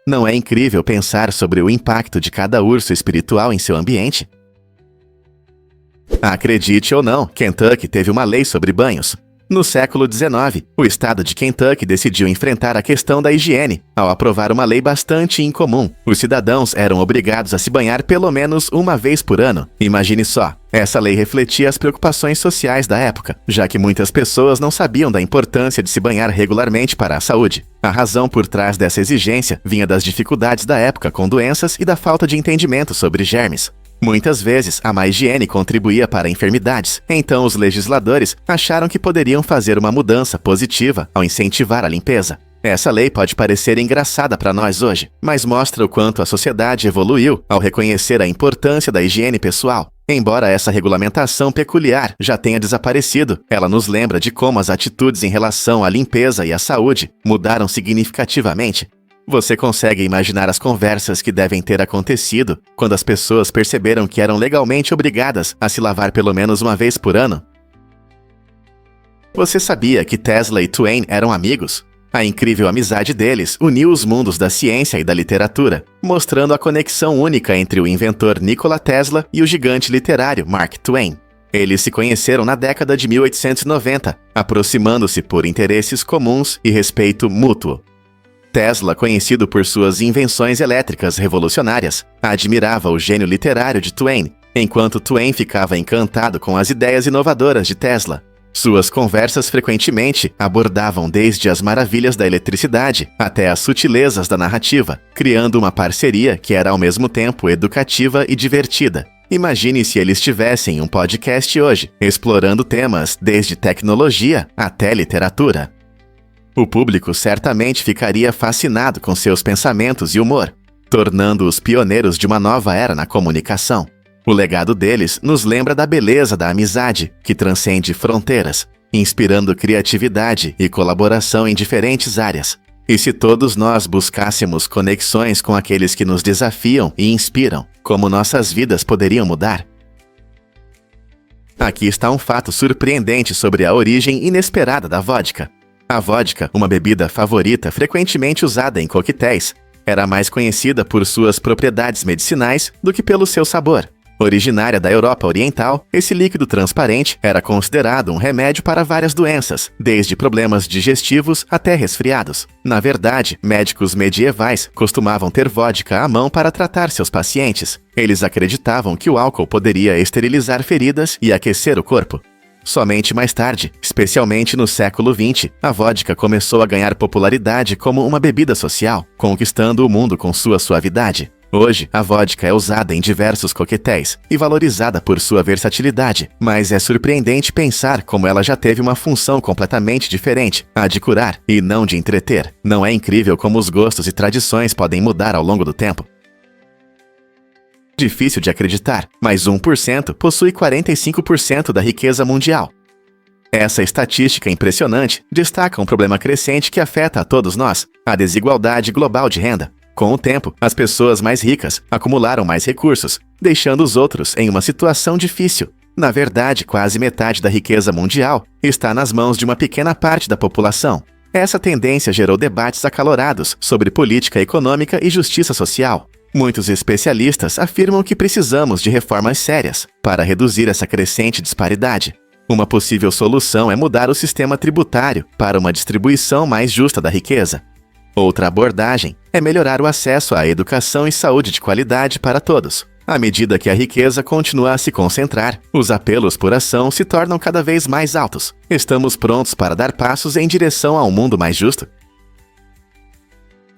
Não é incrível pensar sobre o impacto de cada urso espiritual em seu ambiente? Acredite ou não, Kentucky teve uma lei sobre banhos. No século XIX, o estado de Kentucky decidiu enfrentar a questão da higiene ao aprovar uma lei bastante incomum. Os cidadãos eram obrigados a se banhar pelo menos uma vez por ano. Imagine só, essa lei refletia as preocupações sociais da época, já que muitas pessoas não sabiam da importância de se banhar regularmente para a saúde. A razão por trás dessa exigência vinha das dificuldades da época com doenças e da falta de entendimento sobre germes. Muitas vezes, a má higiene contribuía para enfermidades, então os legisladores acharam que poderiam fazer uma mudança positiva ao incentivar a limpeza. Essa lei pode parecer engraçada para nós hoje, mas mostra o quanto a sociedade evoluiu ao reconhecer a importância da higiene pessoal. Embora essa regulamentação peculiar já tenha desaparecido, ela nos lembra de como as atitudes em relação à limpeza e à saúde mudaram significativamente. Você consegue imaginar as conversas que devem ter acontecido quando as pessoas perceberam que eram legalmente obrigadas a se lavar pelo menos uma vez por ano? Você sabia que Tesla e Twain eram amigos? A incrível amizade deles uniu os mundos da ciência e da literatura, mostrando a conexão única entre o inventor Nikola Tesla e o gigante literário Mark Twain. Eles se conheceram na década de 1890, aproximando-se por interesses comuns e respeito mútuo. Tesla, conhecido por suas invenções elétricas revolucionárias, admirava o gênio literário de Twain, enquanto Twain ficava encantado com as ideias inovadoras de Tesla. Suas conversas frequentemente abordavam desde as maravilhas da eletricidade até as sutilezas da narrativa, criando uma parceria que era ao mesmo tempo educativa e divertida. Imagine se eles tivessem um podcast hoje, explorando temas desde tecnologia até literatura. O público certamente ficaria fascinado com seus pensamentos e humor, tornando-os pioneiros de uma nova era na comunicação. O legado deles nos lembra da beleza da amizade, que transcende fronteiras, inspirando criatividade e colaboração em diferentes áreas. E se todos nós buscássemos conexões com aqueles que nos desafiam e inspiram, como nossas vidas poderiam mudar? Aqui está um fato surpreendente sobre a origem inesperada da vodka. A vodka, uma bebida favorita frequentemente usada em coquetéis, era mais conhecida por suas propriedades medicinais do que pelo seu sabor. Originária da Europa Oriental, esse líquido transparente era considerado um remédio para várias doenças, desde problemas digestivos até resfriados. Na verdade, médicos medievais costumavam ter vodka à mão para tratar seus pacientes. Eles acreditavam que o álcool poderia esterilizar feridas e aquecer o corpo. Somente mais tarde, especialmente no século XX, a vodka começou a ganhar popularidade como uma bebida social, conquistando o mundo com sua suavidade. Hoje, a vodka é usada em diversos coquetéis e valorizada por sua versatilidade, mas é surpreendente pensar como ela já teve uma função completamente diferente, a de curar e não de entreter. Não é incrível como os gostos e tradições podem mudar ao longo do tempo? Difícil de acreditar, mas 1% possui 45% da riqueza mundial. Essa estatística impressionante destaca um problema crescente que afeta a todos nós, a desigualdade global de renda. Com o tempo, as pessoas mais ricas acumularam mais recursos, deixando os outros em uma situação difícil. Na verdade, quase metade da riqueza mundial está nas mãos de uma pequena parte da população. Essa tendência gerou debates acalorados sobre política econômica e justiça social. Muitos especialistas afirmam que precisamos de reformas sérias para reduzir essa crescente disparidade. Uma possível solução é mudar o sistema tributário para uma distribuição mais justa da riqueza. Outra abordagem é melhorar o acesso à educação e saúde de qualidade para todos. À medida que a riqueza continua a se concentrar, os apelos por ação se tornam cada vez mais altos. Estamos prontos para dar passos em direção a um mundo mais justo?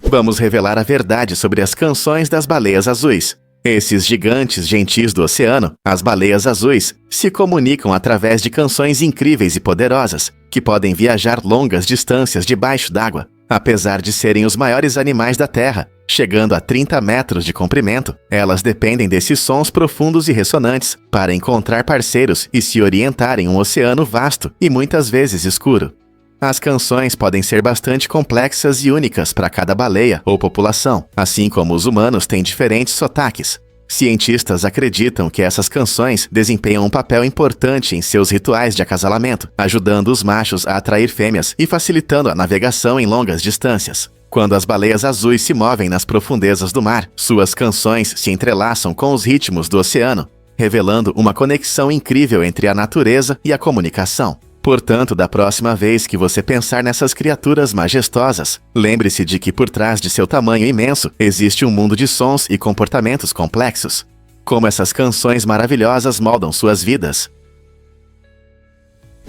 Vamos revelar a verdade sobre as canções das baleias azuis. Esses gigantes gentis do oceano, as baleias azuis, se comunicam através de canções incríveis e poderosas, que podem viajar longas distâncias debaixo d'água. Apesar de serem os maiores animais da Terra, chegando a 30 metros de comprimento, elas dependem desses sons profundos e ressonantes para encontrar parceiros e se orientar em um oceano vasto e muitas vezes escuro. As canções podem ser bastante complexas e únicas para cada baleia ou população, assim como os humanos têm diferentes sotaques. Cientistas acreditam que essas canções desempenham um papel importante em seus rituais de acasalamento, ajudando os machos a atrair fêmeas e facilitando a navegação em longas distâncias. Quando as baleias azuis se movem nas profundezas do mar, suas canções se entrelaçam com os ritmos do oceano, revelando uma conexão incrível entre a natureza e a comunicação. Portanto, da próxima vez que você pensar nessas criaturas majestosas, lembre-se de que por trás de seu tamanho imenso existe um mundo de sons e comportamentos complexos. Como essas canções maravilhosas moldam suas vidas.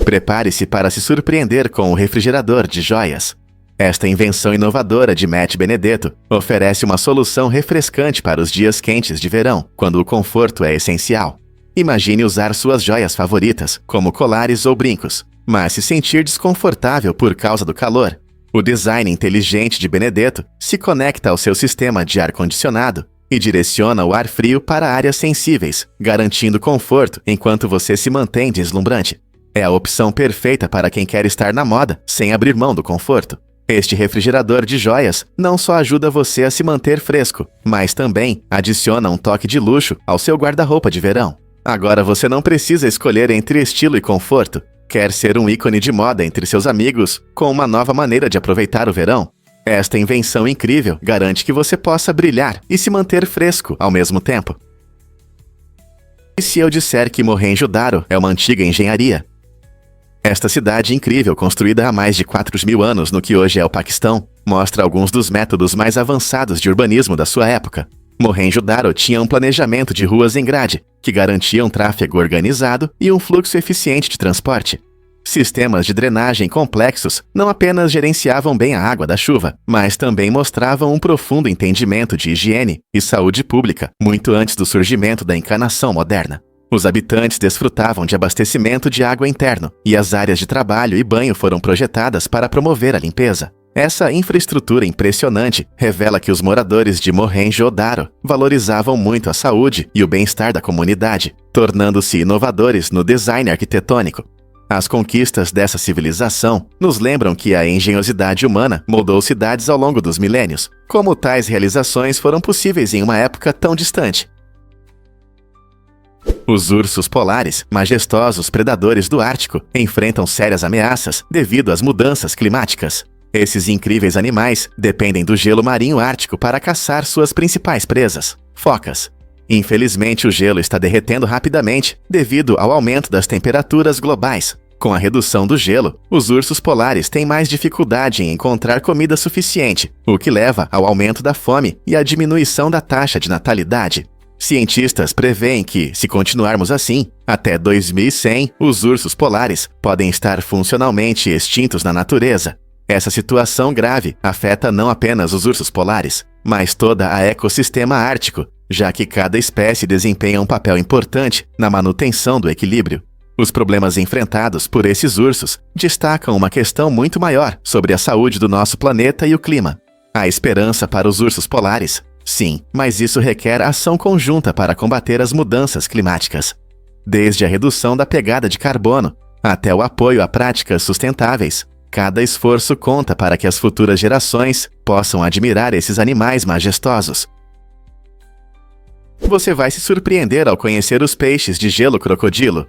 Prepare-se para se surpreender com o refrigerador de joias. Esta invenção inovadora de Matt Benedetto oferece uma solução refrescante para os dias quentes de verão, quando o conforto é essencial. Imagine usar suas joias favoritas, como colares ou brincos, mas se sentir desconfortável por causa do calor. O design inteligente de Benedetto se conecta ao seu sistema de ar-condicionado e direciona o ar frio para áreas sensíveis, garantindo conforto enquanto você se mantém deslumbrante. É a opção perfeita para quem quer estar na moda sem abrir mão do conforto. Este refrigerador de joias não só ajuda você a se manter fresco, mas também adiciona um toque de luxo ao seu guarda-roupa de verão. Agora você não precisa escolher entre estilo e conforto. Quer ser um ícone de moda entre seus amigos, com uma nova maneira de aproveitar o verão? Esta invenção incrível garante que você possa brilhar e se manter fresco ao mesmo tempo. E se eu disser que Mohenjo-Daro é uma antiga engenharia? Esta cidade incrível, construída há mais de 4.000 anos no que hoje é o Paquistão, mostra alguns dos métodos mais avançados de urbanismo da sua época. Mohenjo-Daro tinha um planejamento de ruas em grade, que garantia um tráfego organizado e um fluxo eficiente de transporte. Sistemas de drenagem complexos não apenas gerenciavam bem a água da chuva, mas também mostravam um profundo entendimento de higiene e saúde pública, muito antes do surgimento da encanação moderna. Os habitantes desfrutavam de abastecimento de água interno, e as áreas de trabalho e banho foram projetadas para promover a limpeza. Essa infraestrutura impressionante revela que os moradores de Mohenjo-Daro valorizavam muito a saúde e o bem-estar da comunidade, tornando-se inovadores no design arquitetônico. As conquistas dessa civilização nos lembram que a engenhosidade humana moldou cidades ao longo dos milênios. Como tais realizações foram possíveis em uma época tão distante? Os ursos polares, majestosos predadores do Ártico, enfrentam sérias ameaças devido às mudanças climáticas. Esses incríveis animais dependem do gelo marinho ártico para caçar suas principais presas, focas. Infelizmente, o gelo está derretendo rapidamente devido ao aumento das temperaturas globais. Com a redução do gelo, os ursos polares têm mais dificuldade em encontrar comida suficiente, o que leva ao aumento da fome e à diminuição da taxa de natalidade. Cientistas preveem que, se continuarmos assim, até 2100, os ursos polares podem estar funcionalmente extintos na natureza. Essa situação grave afeta não apenas os ursos polares, mas todo o ecossistema ártico, já que cada espécie desempenha um papel importante na manutenção do equilíbrio. Os problemas enfrentados por esses ursos destacam uma questão muito maior sobre a saúde do nosso planeta e o clima. Há esperança para os ursos polares? Sim, mas isso requer ação conjunta para combater as mudanças climáticas. Desde a redução da pegada de carbono até o apoio a práticas sustentáveis, cada esforço conta para que as futuras gerações possam admirar esses animais majestosos. Você vai se surpreender ao conhecer os peixes de gelo crocodilo.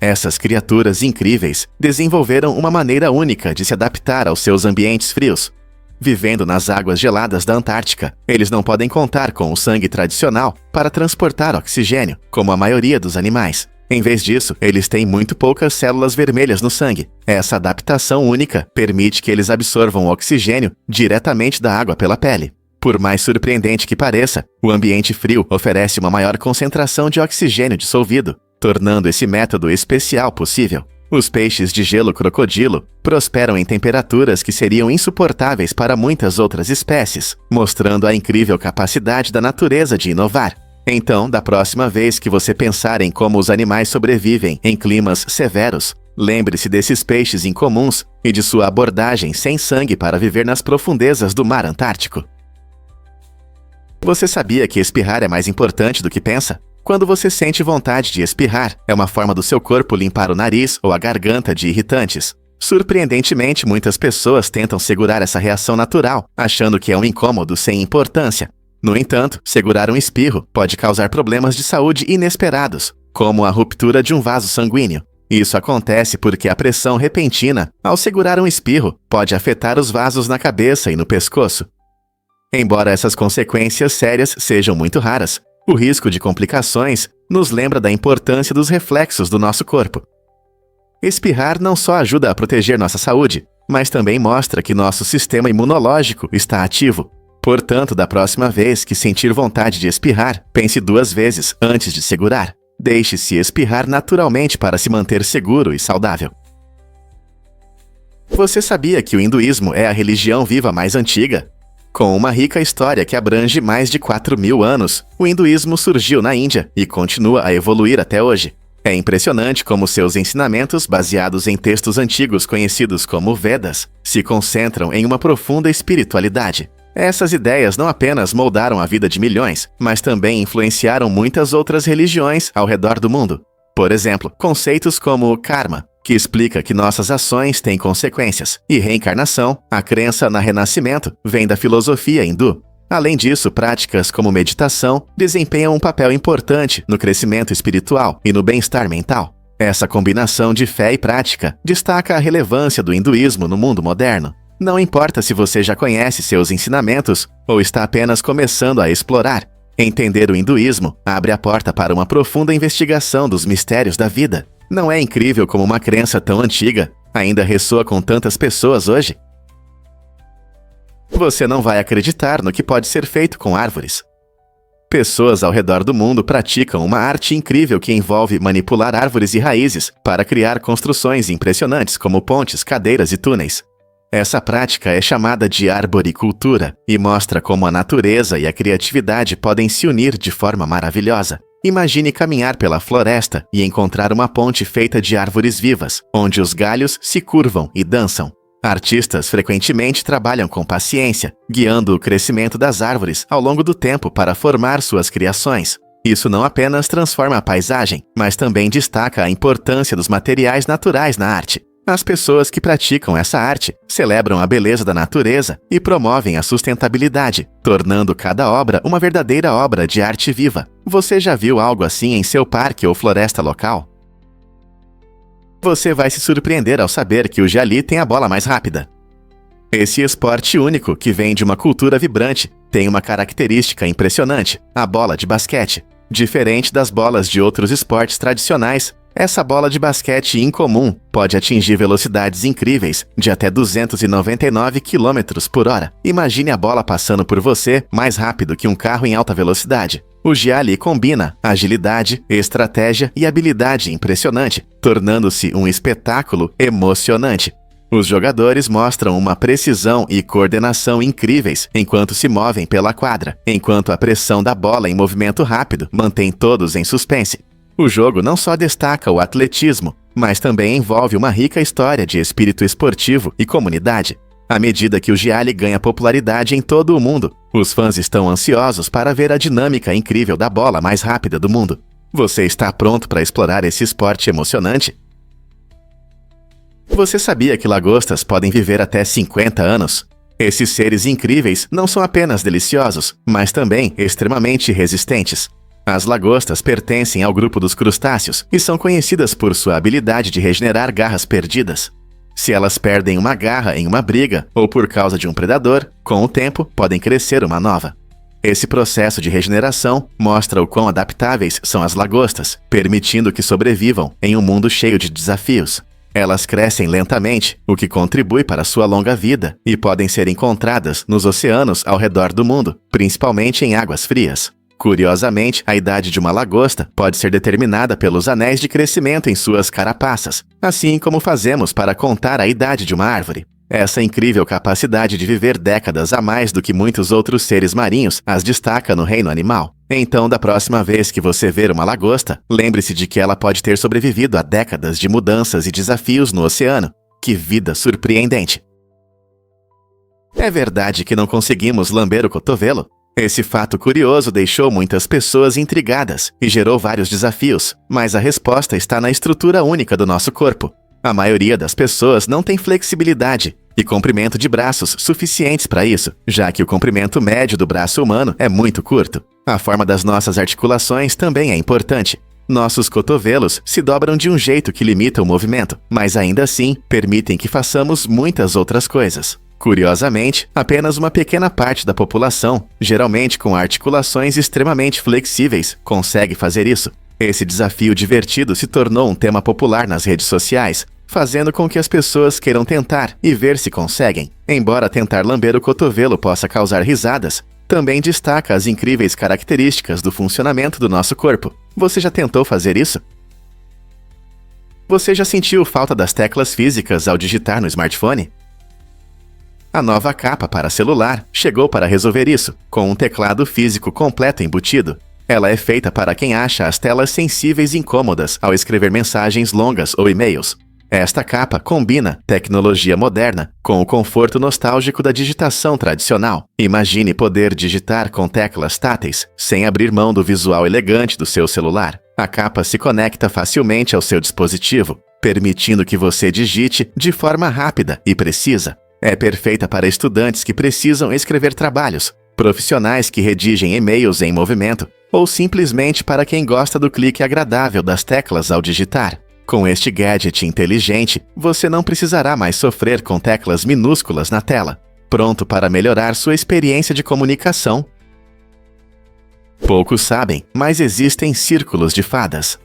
Essas criaturas incríveis desenvolveram uma maneira única de se adaptar aos seus ambientes frios. Vivendo nas águas geladas da Antártica, eles não podem contar com o sangue tradicional para transportar oxigênio, como a maioria dos animais. Em vez disso, eles têm muito poucas células vermelhas no sangue. Essa adaptação única permite que eles absorvam o oxigênio diretamente da água pela pele. Por mais surpreendente que pareça, o ambiente frio oferece uma maior concentração de oxigênio dissolvido, tornando esse método especial possível. Os peixes de gelo crocodilo prosperam em temperaturas que seriam insuportáveis para muitas outras espécies, mostrando a incrível capacidade da natureza de inovar. Então, da próxima vez que você pensar em como os animais sobrevivem em climas severos, lembre-se desses peixes incomuns e de sua abordagem sem sangue para viver nas profundezas do mar Antártico. Você sabia que espirrar é mais importante do que pensa? Quando você sente vontade de espirrar, é uma forma do seu corpo limpar o nariz ou a garganta de irritantes. Surpreendentemente, muitas pessoas tentam segurar essa reação natural, achando que é um incômodo sem importância. No entanto, segurar um espirro pode causar problemas de saúde inesperados, como a ruptura de um vaso sanguíneo. Isso acontece porque a pressão repentina, ao segurar um espirro, pode afetar os vasos na cabeça e no pescoço. Embora essas consequências sérias sejam muito raras, o risco de complicações nos lembra da importância dos reflexos do nosso corpo. Espirrar não só ajuda a proteger nossa saúde, mas também mostra que nosso sistema imunológico está ativo. Portanto, da próxima vez que sentir vontade de espirrar, pense 2 vezes antes de segurar. Deixe-se espirrar naturalmente para se manter seguro e saudável. Você sabia que o hinduísmo é a religião viva mais antiga? Com uma rica história que abrange mais de 4.000 anos, o hinduísmo surgiu na Índia e continua a evoluir até hoje. É impressionante como seus ensinamentos, baseados em textos antigos conhecidos como Vedas, se concentram em uma profunda espiritualidade. Essas ideias não apenas moldaram a vida de milhões, mas também influenciaram muitas outras religiões ao redor do mundo. Por exemplo, conceitos como karma, que explica que nossas ações têm consequências, e reencarnação, a crença na renascimento, vem da filosofia hindu. Além disso, práticas como meditação desempenham um papel importante no crescimento espiritual e no bem-estar mental. Essa combinação de fé e prática destaca a relevância do hinduísmo no mundo moderno. Não importa se você já conhece seus ensinamentos ou está apenas começando a explorar, entender o hinduísmo abre a porta para uma profunda investigação dos mistérios da vida. Não é incrível como uma crença tão antiga ainda ressoa com tantas pessoas hoje? Você não vai acreditar no que pode ser feito com árvores. Pessoas ao redor do mundo praticam uma arte incrível que envolve manipular árvores e raízes para criar construções impressionantes como pontes, cadeiras e túneis. Essa prática é chamada de arboricultura e mostra como a natureza e a criatividade podem se unir de forma maravilhosa. Imagine caminhar pela floresta e encontrar uma ponte feita de árvores vivas, onde os galhos se curvam e dançam. Artistas frequentemente trabalham com paciência, guiando o crescimento das árvores ao longo do tempo para formar suas criações. Isso não apenas transforma a paisagem, mas também destaca a importância dos materiais naturais na arte. As pessoas que praticam essa arte celebram a beleza da natureza e promovem a sustentabilidade, tornando cada obra uma verdadeira obra de arte viva. Você já viu algo assim em seu parque ou floresta local? Você vai se surpreender ao saber que o Jali tem a bola mais rápida. Esse esporte único, que vem de uma cultura vibrante, tem uma característica impressionante: a bola de basquete. Diferente das bolas de outros esportes tradicionais, essa bola de basquete incomum pode atingir velocidades incríveis de até 299 km por hora. Imagine a bola passando por você mais rápido que um carro em alta velocidade. O Jali combina agilidade, estratégia e habilidade impressionante, tornando-se um espetáculo emocionante. Os jogadores mostram uma precisão e coordenação incríveis enquanto se movem pela quadra, enquanto a pressão da bola em movimento rápido mantém todos em suspense. O jogo não só destaca o atletismo, mas também envolve uma rica história de espírito esportivo e comunidade. À medida que o Jali ganha popularidade em todo o mundo, os fãs estão ansiosos para ver a dinâmica incrível da bola mais rápida do mundo. Você está pronto para explorar esse esporte emocionante? Você sabia que lagostas podem viver até 50 anos? Esses seres incríveis não são apenas deliciosos, mas também extremamente resistentes. As lagostas pertencem ao grupo dos crustáceos e são conhecidas por sua habilidade de regenerar garras perdidas. Se elas perdem uma garra em uma briga ou por causa de um predador, com o tempo podem crescer uma nova. Esse processo de regeneração mostra o quão adaptáveis são as lagostas, permitindo que sobrevivam em um mundo cheio de desafios. Elas crescem lentamente, o que contribui para sua longa vida, e podem ser encontradas nos oceanos ao redor do mundo, principalmente em águas frias. Curiosamente, a idade de uma lagosta pode ser determinada pelos anéis de crescimento em suas carapaças, assim como fazemos para contar a idade de uma árvore. Essa incrível capacidade de viver décadas a mais do que muitos outros seres marinhos as destaca no reino animal. Então, da próxima vez que você ver uma lagosta, lembre-se de que ela pode ter sobrevivido a décadas de mudanças e desafios no oceano. Que vida surpreendente! É verdade que não conseguimos lamber o cotovelo? Esse fato curioso deixou muitas pessoas intrigadas e gerou vários desafios, mas a resposta está na estrutura única do nosso corpo. A maioria das pessoas não tem flexibilidade e comprimento de braços suficientes para isso, já que o comprimento médio do braço humano é muito curto. A forma das nossas articulações também é importante. Nossos cotovelos se dobram de um jeito que limita o movimento, mas ainda assim permitem que façamos muitas outras coisas. Curiosamente, apenas uma pequena parte da população, geralmente com articulações extremamente flexíveis, consegue fazer isso. Esse desafio divertido se tornou um tema popular nas redes sociais, fazendo com que as pessoas queiram tentar e ver se conseguem. Embora tentar lamber o cotovelo possa causar risadas, também destaca as incríveis características do funcionamento do nosso corpo. Você já tentou fazer isso? Você já sentiu falta das teclas físicas ao digitar no smartphone? A nova capa para celular chegou para resolver isso, com um teclado físico completo embutido. Ela é feita para quem acha as telas sensíveis e incômodas ao escrever mensagens longas ou e-mails. Esta capa combina tecnologia moderna com o conforto nostálgico da digitação tradicional. Imagine poder digitar com teclas táteis, sem abrir mão do visual elegante do seu celular. A capa se conecta facilmente ao seu dispositivo, permitindo que você digite de forma rápida e precisa. É perfeita para estudantes que precisam escrever trabalhos, profissionais que redigem e-mails em movimento, ou simplesmente para quem gosta do clique agradável das teclas ao digitar. Com este gadget inteligente, você não precisará mais sofrer com teclas minúsculas na tela, pronto para melhorar sua experiência de comunicação. Poucos sabem, mas existem círculos de fadas.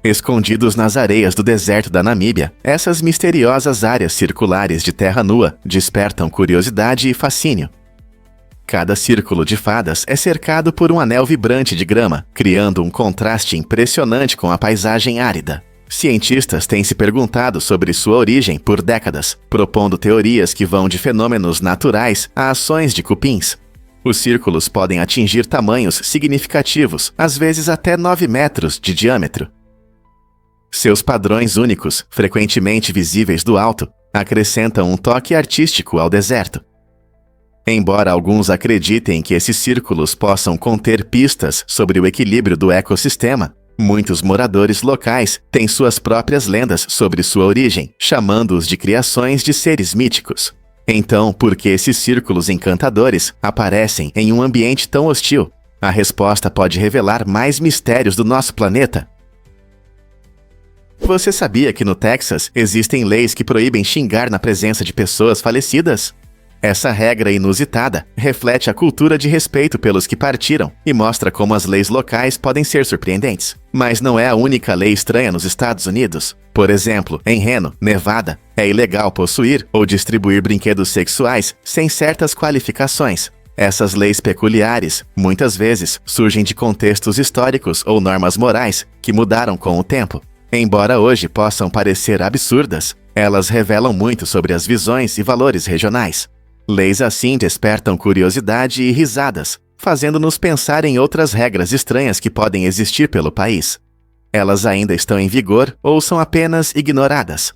Escondidos nas areias do deserto da Namíbia, essas misteriosas áreas circulares de terra nua despertam curiosidade e fascínio. Cada círculo de fadas é cercado por um anel vibrante de grama, criando um contraste impressionante com a paisagem árida. Cientistas têm se perguntado sobre sua origem por décadas, propondo teorias que vão de fenômenos naturais a ações de cupins. Os círculos podem atingir tamanhos significativos, às vezes até 9 metros de diâmetro. Seus padrões únicos, frequentemente visíveis do alto, acrescentam um toque artístico ao deserto. Embora alguns acreditem que esses círculos possam conter pistas sobre o equilíbrio do ecossistema, muitos moradores locais têm suas próprias lendas sobre sua origem, chamando-os de criações de seres míticos. Então, por que esses círculos encantadores aparecem em um ambiente tão hostil? A resposta pode revelar mais mistérios do nosso planeta. Você sabia que no Texas existem leis que proíbem xingar na presença de pessoas falecidas? Essa regra inusitada reflete a cultura de respeito pelos que partiram e mostra como as leis locais podem ser surpreendentes. Mas não é a única lei estranha nos Estados Unidos. Por exemplo, em Reno, Nevada, é ilegal possuir ou distribuir brinquedos sexuais sem certas qualificações. Essas leis peculiares, muitas vezes, surgem de contextos históricos ou normas morais que mudaram com o tempo. Embora hoje possam parecer absurdas, elas revelam muito sobre as visões e valores regionais. Leis assim despertam curiosidade e risadas, fazendo-nos pensar em outras regras estranhas que podem existir pelo país. Elas ainda estão em vigor ou são apenas ignoradas?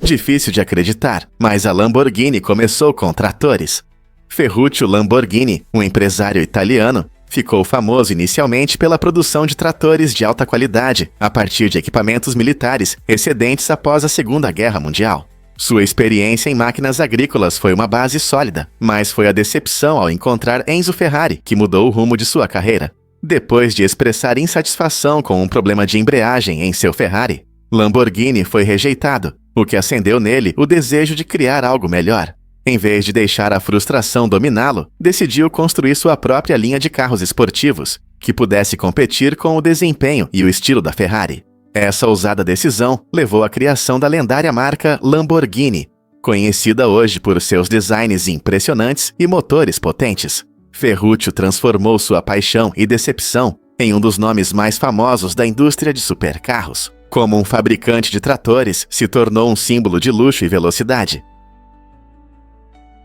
Difícil de acreditar, mas a Lamborghini começou com tratores. Ferruccio Lamborghini, um empresário italiano, ficou famoso inicialmente pela produção de tratores de alta qualidade a partir de equipamentos militares excedentes após a Segunda Guerra Mundial. Sua experiência em máquinas agrícolas foi uma base sólida, mas foi a decepção ao encontrar Enzo Ferrari que mudou o rumo de sua carreira. Depois de expressar insatisfação com um problema de embreagem em seu Ferrari, Lamborghini foi rejeitado, o que acendeu nele o desejo de criar algo melhor. Em vez de deixar a frustração dominá-lo, decidiu construir sua própria linha de carros esportivos, que pudesse competir com o desempenho e o estilo da Ferrari. Essa ousada decisão levou à criação da lendária marca Lamborghini, conhecida hoje por seus designs impressionantes e motores potentes. Ferruccio transformou sua paixão e decepção em um dos nomes mais famosos da indústria de supercarros. Como um fabricante de tratores, se tornou um símbolo de luxo e velocidade.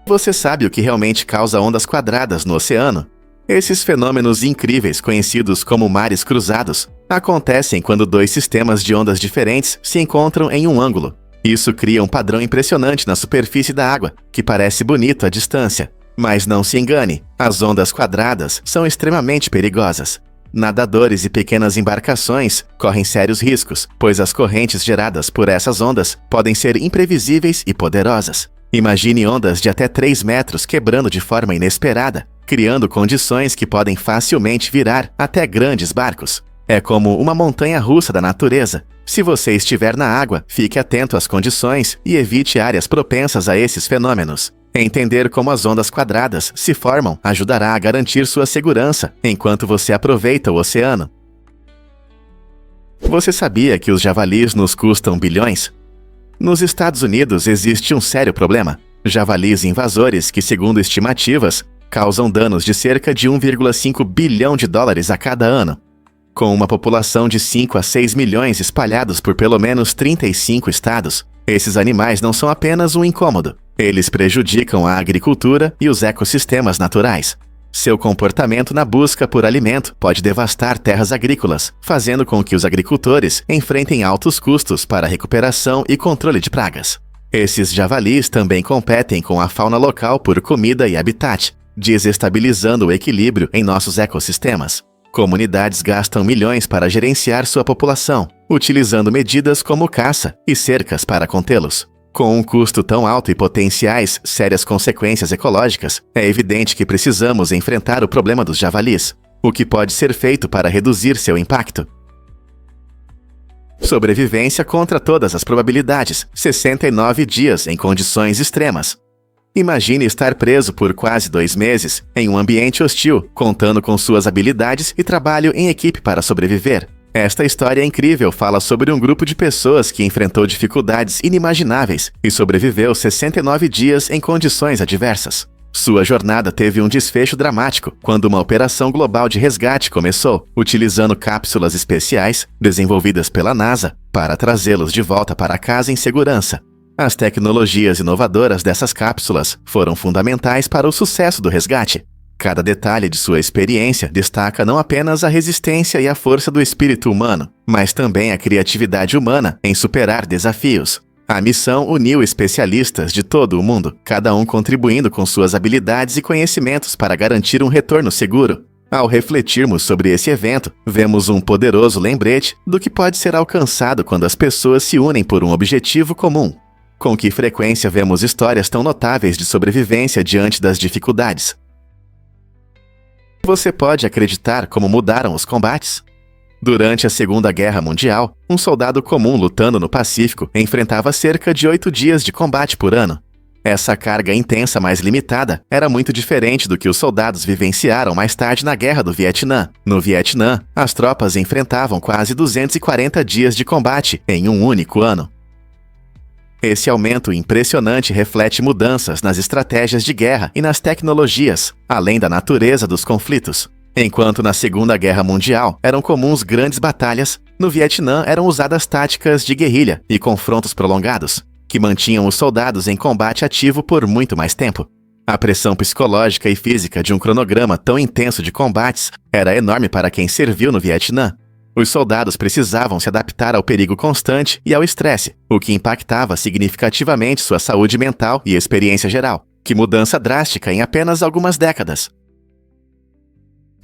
Você sabe o que realmente causa ondas quadradas no oceano? Esses fenômenos incríveis, conhecidos como mares cruzados, acontecem quando dois sistemas de ondas diferentes se encontram em um ângulo. Isso cria um padrão impressionante na superfície da água, que parece bonito à distância. Mas não se engane, as ondas quadradas são extremamente perigosas. Nadadores e pequenas embarcações correm sérios riscos, pois as correntes geradas por essas ondas podem ser imprevisíveis e poderosas. Imagine ondas de até 3 metros quebrando de forma inesperada, criando condições que podem facilmente virar até grandes barcos. É como uma montanha-russa da natureza. Se você estiver na água, fique atento às condições e evite áreas propensas a esses fenômenos. Entender como as ondas quadradas se formam ajudará a garantir sua segurança enquanto você aproveita o oceano. Você sabia que os javalis nos custam bilhões? Nos Estados Unidos existe um sério problema. Javalis invasores que, segundo estimativas, causam danos de cerca de 1,5 bilhão de dólares a cada ano. Com uma população de 5 a 6 milhões espalhados por pelo menos 35 estados, esses animais não são apenas um incômodo. Eles prejudicam a agricultura e os ecossistemas naturais. Seu comportamento na busca por alimento pode devastar terras agrícolas, fazendo com que os agricultores enfrentem altos custos para recuperação e controle de pragas. Esses javalis também competem com a fauna local por comida e habitat, desestabilizando o equilíbrio em nossos ecossistemas. Comunidades gastam milhões para gerenciar sua população, utilizando medidas como caça e cercas para contê-los. Com um custo tão alto e potenciais sérias consequências ecológicas, é evidente que precisamos enfrentar o problema dos javalis. O que pode ser feito para reduzir seu impacto? Sobrevivência contra todas as probabilidades, 69 dias em condições extremas. Imagine estar preso por quase 2 meses em um ambiente hostil, contando com suas habilidades e trabalho em equipe para sobreviver. Esta história incrível fala sobre um grupo de pessoas que enfrentou dificuldades inimagináveis e sobreviveu 69 dias em condições adversas. Sua jornada teve um desfecho dramático quando uma operação global de resgate começou, utilizando cápsulas especiais desenvolvidas pela NASA para trazê-los de volta para casa em segurança. As tecnologias inovadoras dessas cápsulas foram fundamentais para o sucesso do resgate. Cada detalhe de sua experiência destaca não apenas a resistência e a força do espírito humano, mas também a criatividade humana em superar desafios. A missão uniu especialistas de todo o mundo, cada um contribuindo com suas habilidades e conhecimentos para garantir um retorno seguro. Ao refletirmos sobre esse evento, vemos um poderoso lembrete do que pode ser alcançado quando as pessoas se unem por um objetivo comum. Com que frequência vemos histórias tão notáveis de sobrevivência diante das dificuldades? Você pode acreditar como mudaram os combates? Durante a Segunda Guerra Mundial, um soldado comum lutando no Pacífico enfrentava cerca de 8 dias de combate por ano. Essa carga intensa mais limitada era muito diferente do que os soldados vivenciaram mais tarde na Guerra do Vietnã. No Vietnã, as tropas enfrentavam quase 240 dias de combate em um único ano. Esse aumento impressionante reflete mudanças nas estratégias de guerra e nas tecnologias, além da natureza dos conflitos. Enquanto na Segunda Guerra Mundial eram comuns grandes batalhas, no Vietnã eram usadas táticas de guerrilha e confrontos prolongados, que mantinham os soldados em combate ativo por muito mais tempo. A pressão psicológica e física de um cronograma tão intenso de combates era enorme para quem serviu no Vietnã. Os soldados precisavam se adaptar ao perigo constante e ao estresse, o que impactava significativamente sua saúde mental e experiência geral. Que mudança drástica em apenas algumas décadas!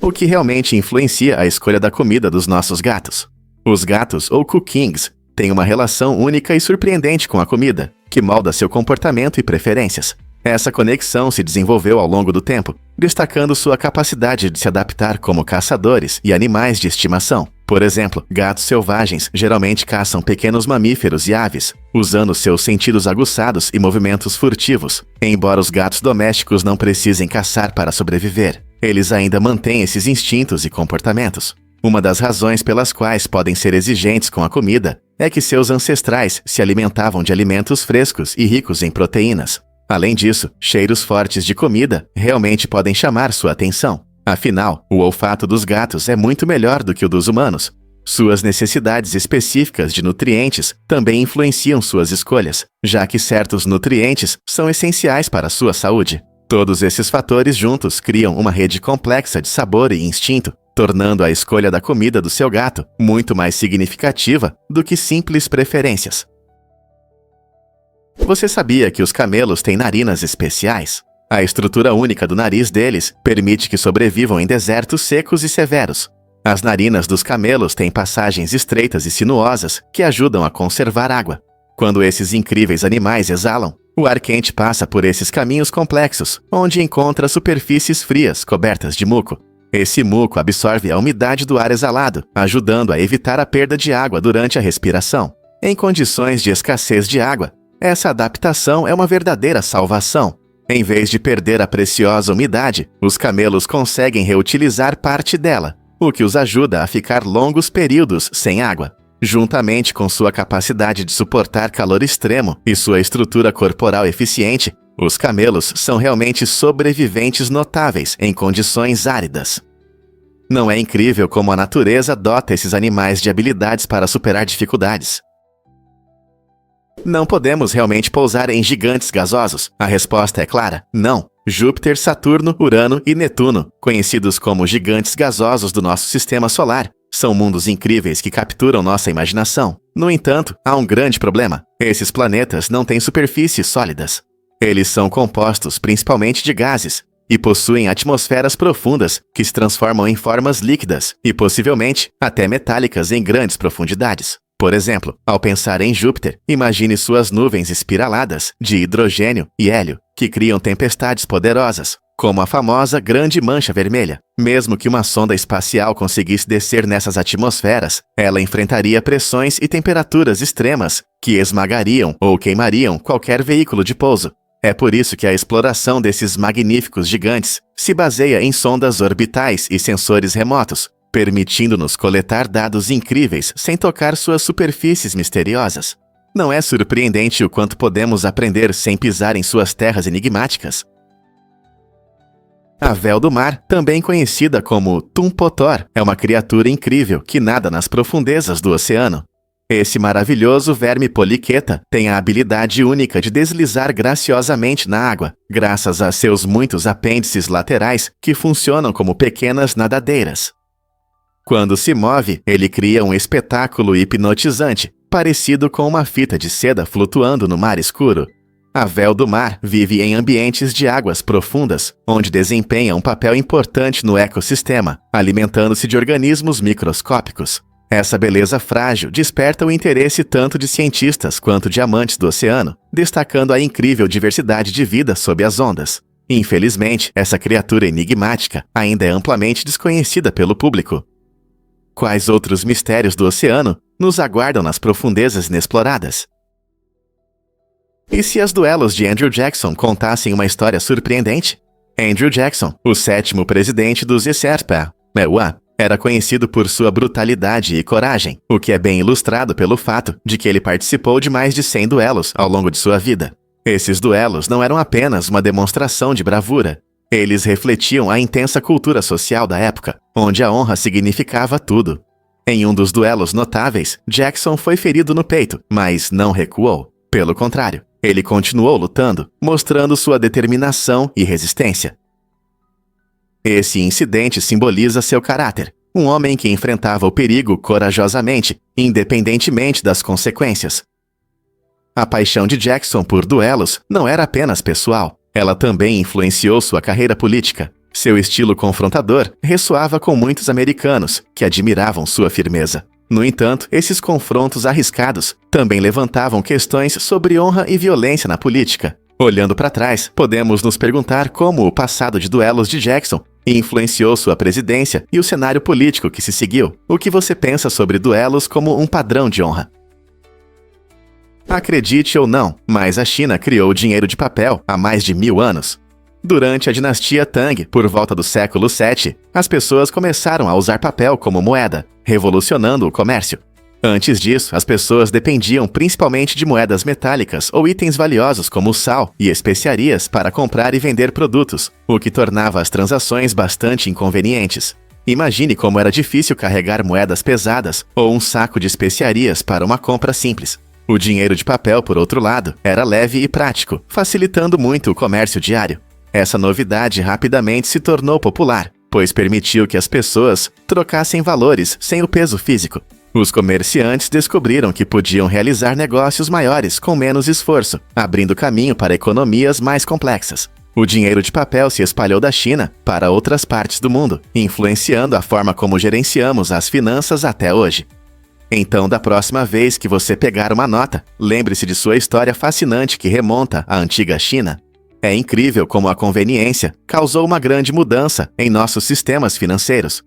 O que realmente influencia a escolha da comida dos nossos gatos? Os gatos, ou cookings, têm uma relação única e surpreendente com a comida. que molda seu comportamento e preferências. Essa conexão se desenvolveu ao longo do tempo, destacando sua capacidade de se adaptar como caçadores e animais de estimação. Por exemplo, gatos selvagens geralmente caçam pequenos mamíferos e aves, usando seus sentidos aguçados e movimentos furtivos. Embora os gatos domésticos não precisem caçar para sobreviver, eles ainda mantêm esses instintos e comportamentos. Uma das razões pelas quais podem ser exigentes com a comida é que seus ancestrais se alimentavam de alimentos frescos e ricos em proteínas. Além disso, cheiros fortes de comida realmente podem chamar sua atenção. Afinal, o olfato dos gatos é muito melhor do que o dos humanos. Suas necessidades específicas de nutrientes também influenciam suas escolhas, já que certos nutrientes são essenciais para a sua saúde. Todos esses fatores juntos criam uma rede complexa de sabor e instinto, tornando a escolha da comida do seu gato muito mais significativa do que simples preferências. Você sabia que os camelos têm narinas especiais? A estrutura única do nariz deles permite que sobrevivam em desertos secos e severos. As narinas dos camelos têm passagens estreitas e sinuosas que ajudam a conservar água. Quando esses incríveis animais exalam, o ar quente passa por esses caminhos complexos, onde encontra superfícies frias cobertas de muco. Esse muco absorve a umidade do ar exalado, ajudando a evitar a perda de água durante a respiração. Em condições de escassez de água, essa adaptação é uma verdadeira salvação. Em vez de perder a preciosa umidade, os camelos conseguem reutilizar parte dela, o que os ajuda a ficar longos períodos sem água. Juntamente com sua capacidade de suportar calor extremo e sua estrutura corporal eficiente, os camelos são realmente sobreviventes notáveis em condições áridas. Não é incrível como a natureza dota esses animais de habilidades para superar dificuldades? Não podemos realmente pousar em gigantes gasosos? A resposta é clara: não. Júpiter, Saturno, Urano e Netuno, conhecidos como gigantes gasosos do nosso sistema solar, são mundos incríveis que capturam nossa imaginação. No entanto, há um grande problema: esses planetas não têm superfícies sólidas. Eles são compostos principalmente de gases e possuem atmosferas profundas que se transformam em formas líquidas e possivelmente até metálicas em grandes profundidades. Por exemplo, ao pensar em Júpiter, imagine suas nuvens espiraladas de hidrogênio e hélio, que criam tempestades poderosas, como a famosa Grande Mancha Vermelha. Mesmo que uma sonda espacial conseguisse descer nessas atmosferas, ela enfrentaria pressões e temperaturas extremas que esmagariam ou queimariam qualquer veículo de pouso. É por isso que a exploração desses magníficos gigantes se baseia em sondas orbitais e sensores remotos, permitindo-nos coletar dados incríveis sem tocar suas superfícies misteriosas. Não é surpreendente o quanto podemos aprender sem pisar em suas terras enigmáticas? A véu do mar, também conhecida como Tumpotor, é uma criatura incrível que nada nas profundezas do oceano. Esse maravilhoso verme poliqueta tem a habilidade única de deslizar graciosamente na água, graças a seus muitos apêndices laterais que funcionam como pequenas nadadeiras. Quando se move, ele cria um espetáculo hipnotizante, parecido com uma fita de seda flutuando no mar escuro. A véu do mar vive em ambientes de águas profundas, onde desempenha um papel importante no ecossistema, alimentando-se de organismos microscópicos. Essa beleza frágil desperta o interesse tanto de cientistas quanto de amantes do oceano, destacando a incrível diversidade de vida sob as ondas. Infelizmente, essa criatura enigmática ainda é amplamente desconhecida pelo público. Quais outros mistérios do oceano nos aguardam nas profundezas inexploradas? E se as duelos de Andrew Jackson contassem uma história surpreendente? Andrew Jackson, o 7º presidente dos Sherpa, era conhecido por sua brutalidade e coragem, o que é bem ilustrado pelo fato de que ele participou de mais de 100 duelos ao longo de sua vida. Esses duelos não eram apenas uma demonstração de bravura. Eles refletiam a intensa cultura social da época, onde a honra significava tudo. Em um dos duelos notáveis, Jackson foi ferido no peito, mas não recuou. Pelo contrário, ele continuou lutando, mostrando sua determinação e resistência. Esse incidente simboliza seu caráter, um homem que enfrentava o perigo corajosamente, independentemente das consequências. A paixão de Jackson por duelos não era apenas pessoal, ela também influenciou sua carreira política. Seu estilo confrontador ressoava com muitos americanos, que admiravam sua firmeza. No entanto, esses confrontos arriscados também levantavam questões sobre honra e violência na política. Olhando para trás, podemos nos perguntar como o passado de duelos de Jackson influenciou sua presidência e o cenário político que se seguiu. O que você pensa sobre duelos como um padrão de honra? Acredite ou não, mas a China criou o dinheiro de papel há mais de 1000 anos. Durante a dinastia Tang, por volta do século VII, as pessoas começaram a usar papel como moeda, revolucionando o comércio. Antes disso, as pessoas dependiam principalmente de moedas metálicas ou itens valiosos como sal e especiarias para comprar e vender produtos, o que tornava as transações bastante inconvenientes. Imagine como era difícil carregar moedas pesadas ou um saco de especiarias para uma compra simples. O dinheiro de papel, por outro lado, era leve e prático, facilitando muito o comércio diário. Essa novidade rapidamente se tornou popular, pois permitiu que as pessoas trocassem valores sem o peso físico. Os comerciantes descobriram que podiam realizar negócios maiores com menos esforço, abrindo caminho para economias mais complexas. O dinheiro de papel se espalhou da China para outras partes do mundo, influenciando a forma como gerenciamos as finanças até hoje. Então, da próxima vez que você pegar uma nota, lembre-se de sua história fascinante que remonta à antiga China. É incrível como a conveniência causou uma grande mudança em nossos sistemas financeiros.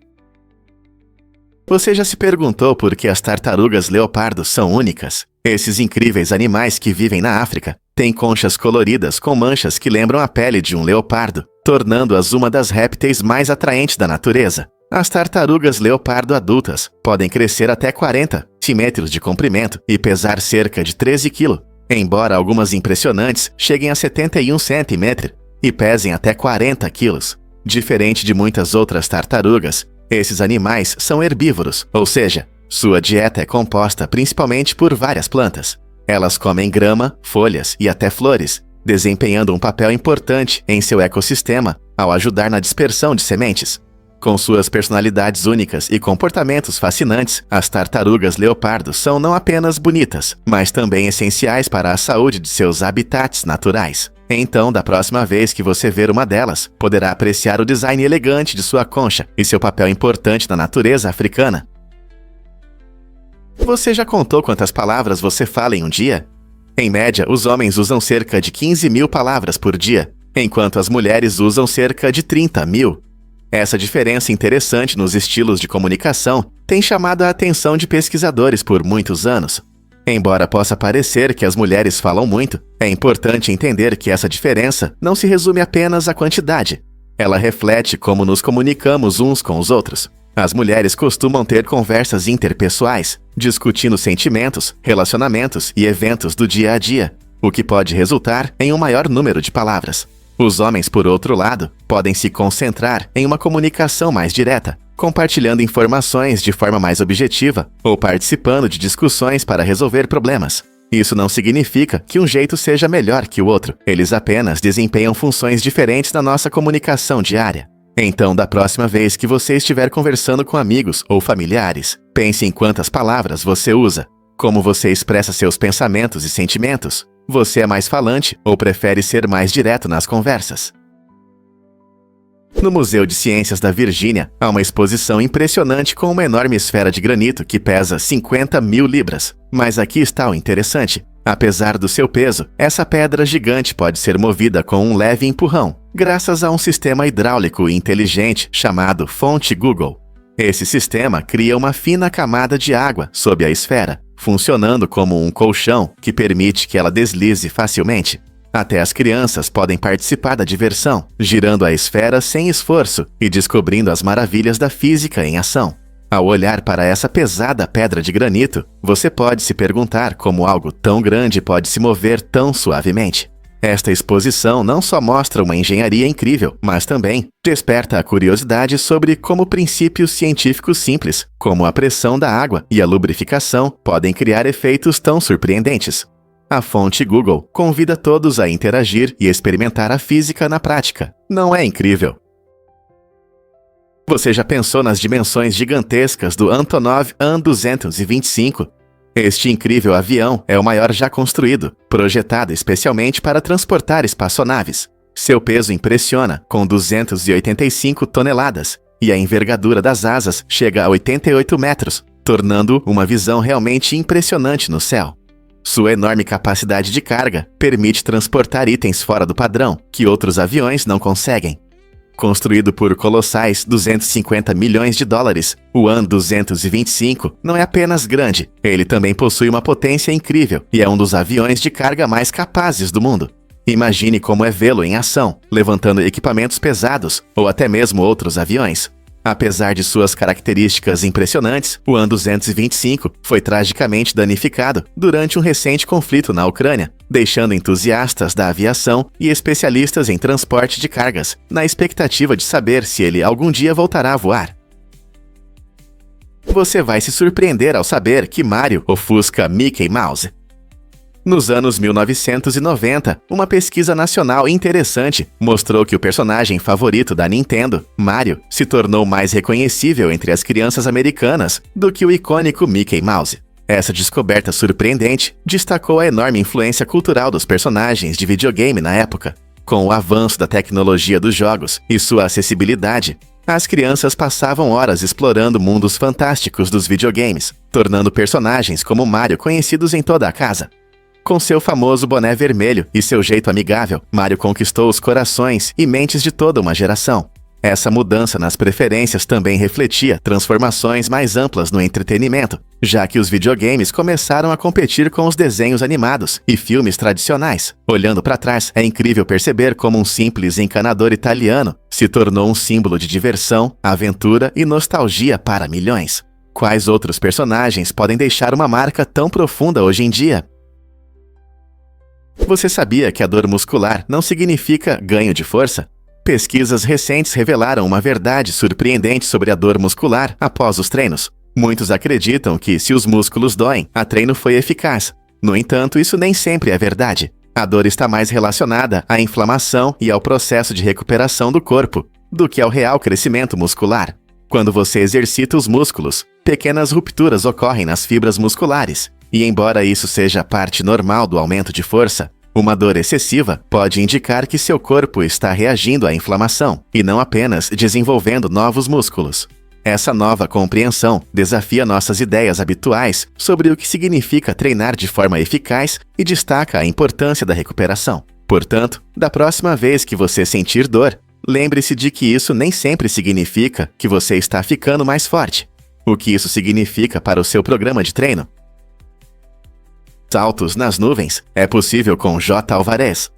Você já se perguntou por que as tartarugas leopardo são únicas? Esses incríveis animais que vivem na África têm conchas coloridas com manchas que lembram a pele de um leopardo, tornando-as uma das répteis mais atraentes da natureza. As tartarugas leopardo adultas podem crescer até 40 centímetros de comprimento e pesar cerca de 13 kg, embora algumas impressionantes cheguem a 71 centímetros e pesem até 40 kg. Diferente de muitas outras tartarugas, esses animais são herbívoros, ou seja, sua dieta é composta principalmente por várias plantas. Elas comem grama, folhas e até flores, desempenhando um papel importante em seu ecossistema ao ajudar na dispersão de sementes. Com suas personalidades únicas e comportamentos fascinantes, as tartarugas leopardo são não apenas bonitas, mas também essenciais para a saúde de seus habitats naturais. Então, da próxima vez que você ver uma delas, poderá apreciar o design elegante de sua concha e seu papel importante na natureza africana. Você já contou quantas palavras você fala em um dia? Em média, os homens usam cerca de 15.000 palavras por dia, enquanto as mulheres usam cerca de 30.000. Essa diferença interessante nos estilos de comunicação tem chamado a atenção de pesquisadores por muitos anos. Embora possa parecer que as mulheres falam muito, é importante entender que essa diferença não se resume apenas à quantidade. Ela reflete como nos comunicamos uns com os outros. As mulheres costumam ter conversas interpessoais, discutindo sentimentos, relacionamentos e eventos do dia a dia, o que pode resultar em um maior número de palavras. Os homens, por outro lado, podem se concentrar em uma comunicação mais direta, compartilhando informações de forma mais objetiva ou participando de discussões para resolver problemas. Isso não significa que um jeito seja melhor que o outro, eles apenas desempenham funções diferentes na nossa comunicação diária. Então, da próxima vez que você estiver conversando com amigos ou familiares, pense em quantas palavras você usa, como você expressa seus pensamentos e sentimentos. Você é mais falante ou prefere ser mais direto nas conversas? No Museu de Ciências da Virgínia, há uma exposição impressionante com uma enorme esfera de granito que pesa 50.000 libras. Mas aqui está o interessante. Apesar do seu peso, essa pedra gigante pode ser movida com um leve empurrão, graças a um sistema hidráulico inteligente chamado fonte Google. Esse sistema cria uma fina camada de água sob a esfera, funcionando como um colchão que permite que ela deslize facilmente. Até as crianças podem participar da diversão, girando a esfera sem esforço e descobrindo as maravilhas da física em ação. Ao olhar para essa pesada pedra de granito, você pode se perguntar como algo tão grande pode se mover tão suavemente. Esta exposição não só mostra uma engenharia incrível, mas também desperta a curiosidade sobre como princípios científicos simples, como a pressão da água e a lubrificação, podem criar efeitos tão surpreendentes. A fonte Google convida todos a interagir e experimentar a física na prática. Não é incrível? Você já pensou nas dimensões gigantescas do Antonov An-225? Este incrível avião é o maior já construído, projetado especialmente para transportar espaçonaves. Seu peso impressiona, com 285 toneladas, e a envergadura das asas chega a 88 metros. tornando uma visão realmente impressionante no céu. Sua enorme capacidade de carga permite transportar itens fora do padrão, que outros aviões não conseguem. Construído por colossais 250 milhões de dólares, o AN-225 não é apenas grande, ele também possui uma potência incrível e é um dos aviões de carga mais capazes do mundo. Imagine como é vê-lo em ação, levantando equipamentos pesados ou até mesmo outros aviões. Apesar de suas características impressionantes, o AN-225 foi tragicamente danificado durante um recente conflito na Ucrânia, deixando entusiastas da aviação e especialistas em transporte de cargas na expectativa de saber se ele algum dia voltará a voar. Você vai se surpreender ao saber que Mario ofusca Mickey Mouse. Nos anos 1990, uma pesquisa nacional interessante mostrou que o personagem favorito da Nintendo, Mario, se tornou mais reconhecível entre as crianças americanas do que o icônico Mickey Mouse. Essa descoberta surpreendente destacou a enorme influência cultural dos personagens de videogame na época. Com o avanço da tecnologia dos jogos e sua acessibilidade, as crianças passavam horas explorando mundos fantásticos dos videogames, tornando personagens como Mario conhecidos em toda a casa. Com seu famoso boné vermelho e seu jeito amigável, Mario conquistou os corações e mentes de toda uma geração. Essa mudança nas preferências também refletia transformações mais amplas no entretenimento, já que os videogames começaram a competir com os desenhos animados e filmes tradicionais. Olhando para trás, é incrível perceber como um simples encanador italiano se tornou um símbolo de diversão, aventura e nostalgia para milhões. Quais outros personagens podem deixar uma marca tão profunda hoje em dia? Você sabia que a dor muscular não significa ganho de força? Pesquisas recentes revelaram uma verdade surpreendente sobre a dor muscular após os treinos. Muitos acreditam que, se os músculos doem, o treino foi eficaz. No entanto, isso nem sempre é verdade. A dor está mais relacionada à inflamação e ao processo de recuperação do corpo do que ao real crescimento muscular. Quando você exercita os músculos, pequenas rupturas ocorrem nas fibras musculares. E embora isso seja parte normal do aumento de força, uma dor excessiva pode indicar que seu corpo está reagindo à inflamação e não apenas desenvolvendo novos músculos. Essa nova compreensão desafia nossas ideias habituais sobre o que significa treinar de forma eficaz e destaca a importância da recuperação. Portanto, da próxima vez que você sentir dor, lembre-se de que isso nem sempre significa que você está ficando mais forte. O que isso significa para o seu programa de treino? Saltos nas nuvens é possível com J. Alvarez.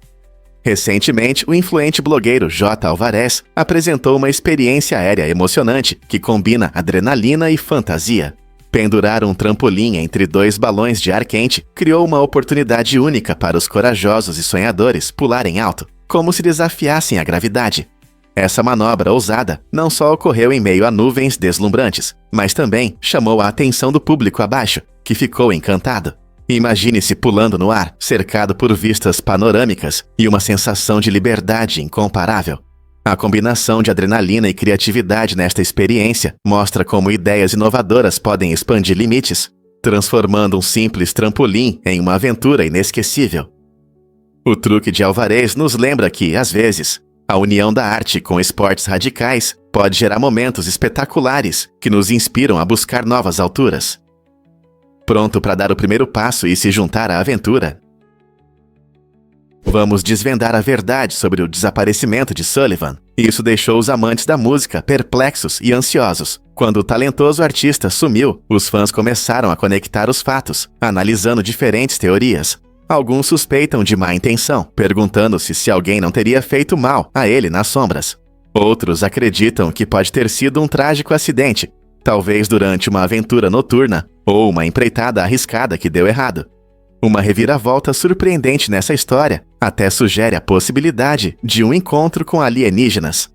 Recentemente, o influente blogueiro J. Alvarez apresentou uma experiência aérea emocionante que combina adrenalina e fantasia. Pendurar um trampolim entre dois balões de ar quente criou uma oportunidade única para os corajosos e sonhadores pularem alto, como se desafiassem a gravidade. Essa manobra ousada não só ocorreu em meio a nuvens deslumbrantes, mas também chamou a atenção do público abaixo, que ficou encantado. Imagine-se pulando no ar, cercado por vistas panorâmicas e uma sensação de liberdade incomparável. A combinação de adrenalina e criatividade nesta experiência mostra como ideias inovadoras podem expandir limites, transformando um simples trampolim em uma aventura inesquecível. O truque de Alvarez nos lembra que, às vezes, a união da arte com esportes radicais pode gerar momentos espetaculares que nos inspiram a buscar novas alturas. Pronto para dar o primeiro passo e se juntar à aventura? Vamos desvendar a verdade sobre o desaparecimento de Sullivan. Isso deixou os amantes da música perplexos e ansiosos. Quando o talentoso artista sumiu, os fãs começaram a conectar os fatos, analisando diferentes teorias. Alguns suspeitam de má intenção, perguntando-se se alguém não teria feito mal a ele nas sombras. Outros acreditam que pode ter sido um trágico acidente, talvez durante uma aventura noturna ou uma empreitada arriscada que deu errado. Uma reviravolta surpreendente nessa história até sugere a possibilidade de um encontro com alienígenas.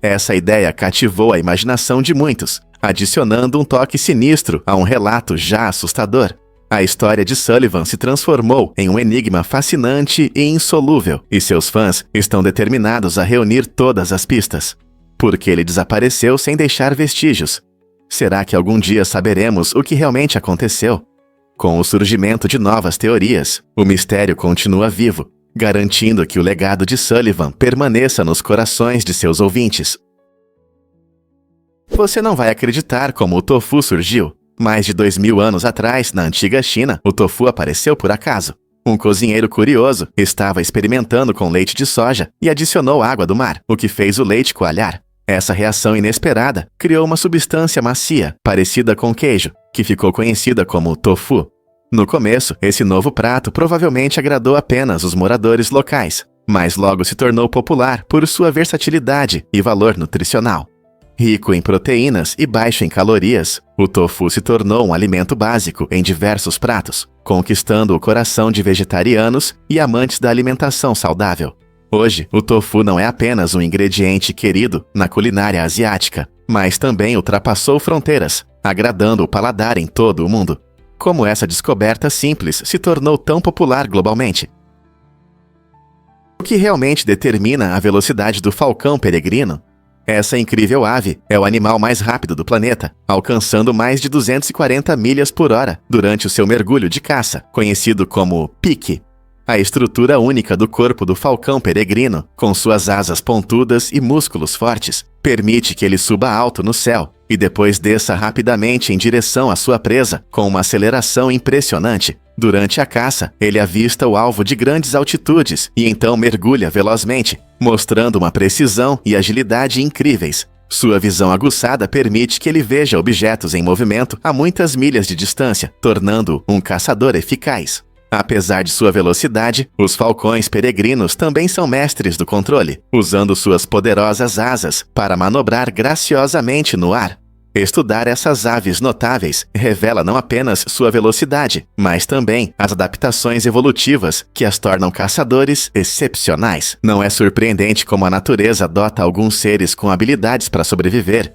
Essa ideia cativou a imaginação de muitos, adicionando um toque sinistro a um relato já assustador. A história de Sullivan se transformou em um enigma fascinante e insolúvel, e seus fãs estão determinados a reunir todas as pistas. Por que ele desapareceu sem deixar vestígios? Será que algum dia saberemos o que realmente aconteceu? Com o surgimento de novas teorias, o mistério continua vivo, garantindo que o legado de Sullivan permaneça nos corações de seus ouvintes. Você não vai acreditar como o tofu surgiu, Mais de 2000 anos atrás, na antiga China, o tofu apareceu por acaso. Um cozinheiro curioso estava experimentando com leite de soja e adicionou água do mar, o que fez o leite coalhar. Essa reação inesperada criou uma substância macia, parecida com queijo, que ficou conhecida como tofu. No começo, esse novo prato provavelmente agradou apenas os moradores locais, mas logo se tornou popular por sua versatilidade e valor nutricional. Rico em proteínas e baixo em calorias, o tofu se tornou um alimento básico em diversos pratos, conquistando o coração de vegetarianos e amantes da alimentação saudável. Hoje, o tofu não é apenas um ingrediente querido na culinária asiática, mas também ultrapassou fronteiras, agradando o paladar em todo o mundo. Como essa descoberta simples se tornou tão popular globalmente? O que realmente determina a velocidade do falcão peregrino? Essa incrível ave é o animal mais rápido do planeta, alcançando mais de 240 milhas por hora durante o seu mergulho de caça, conhecido como pique. A estrutura única do corpo do falcão peregrino, com suas asas pontudas e músculos fortes, permite que ele suba alto no céu e depois desça rapidamente em direção à sua presa com uma aceleração impressionante. Durante a caça, ele avista o alvo de grandes altitudes e então mergulha velozmente, mostrando uma precisão e agilidade incríveis. Sua visão aguçada permite que ele veja objetos em movimento a muitas milhas de distância, tornando-o um caçador eficaz. Apesar de sua velocidade, os falcões peregrinos também são mestres do controle, usando suas poderosas asas para manobrar graciosamente no ar. Estudar essas aves notáveis revela não apenas sua velocidade, mas também as adaptações evolutivas que as tornam caçadores excepcionais. Não é surpreendente como a natureza dota alguns seres com habilidades para sobreviver.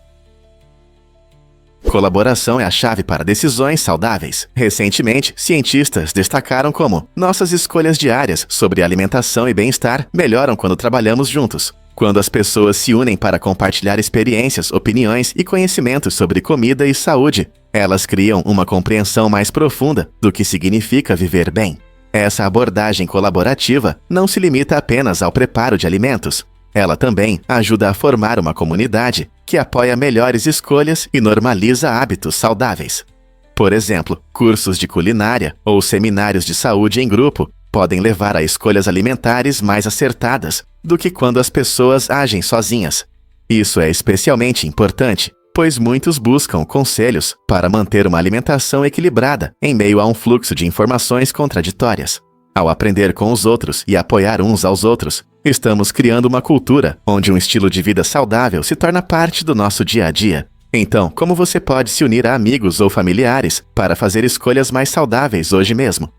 Colaboração é a chave para decisões saudáveis. Recentemente, cientistas destacaram como nossas escolhas diárias sobre alimentação e bem-estar melhoram quando trabalhamos juntos. Quando as pessoas se unem para compartilhar experiências, opiniões e conhecimentos sobre comida e saúde, elas criam uma compreensão mais profunda do que significa viver bem. Essa abordagem colaborativa não se limita apenas ao preparo de alimentos. Ela também ajuda a formar uma comunidade que apoia melhores escolhas e normaliza hábitos saudáveis. Por exemplo, cursos de culinária ou seminários de saúde em grupo podem levar a escolhas alimentares mais acertadas do que quando as pessoas agem sozinhas. Isso é especialmente importante, pois muitos buscam conselhos para manter uma alimentação equilibrada em meio a um fluxo de informações contraditórias. Ao aprender com os outros e apoiar uns aos outros, estamos criando uma cultura onde um estilo de vida saudável se torna parte do nosso dia a dia. Então, como você pode se unir a amigos ou familiares para fazer escolhas mais saudáveis hoje mesmo?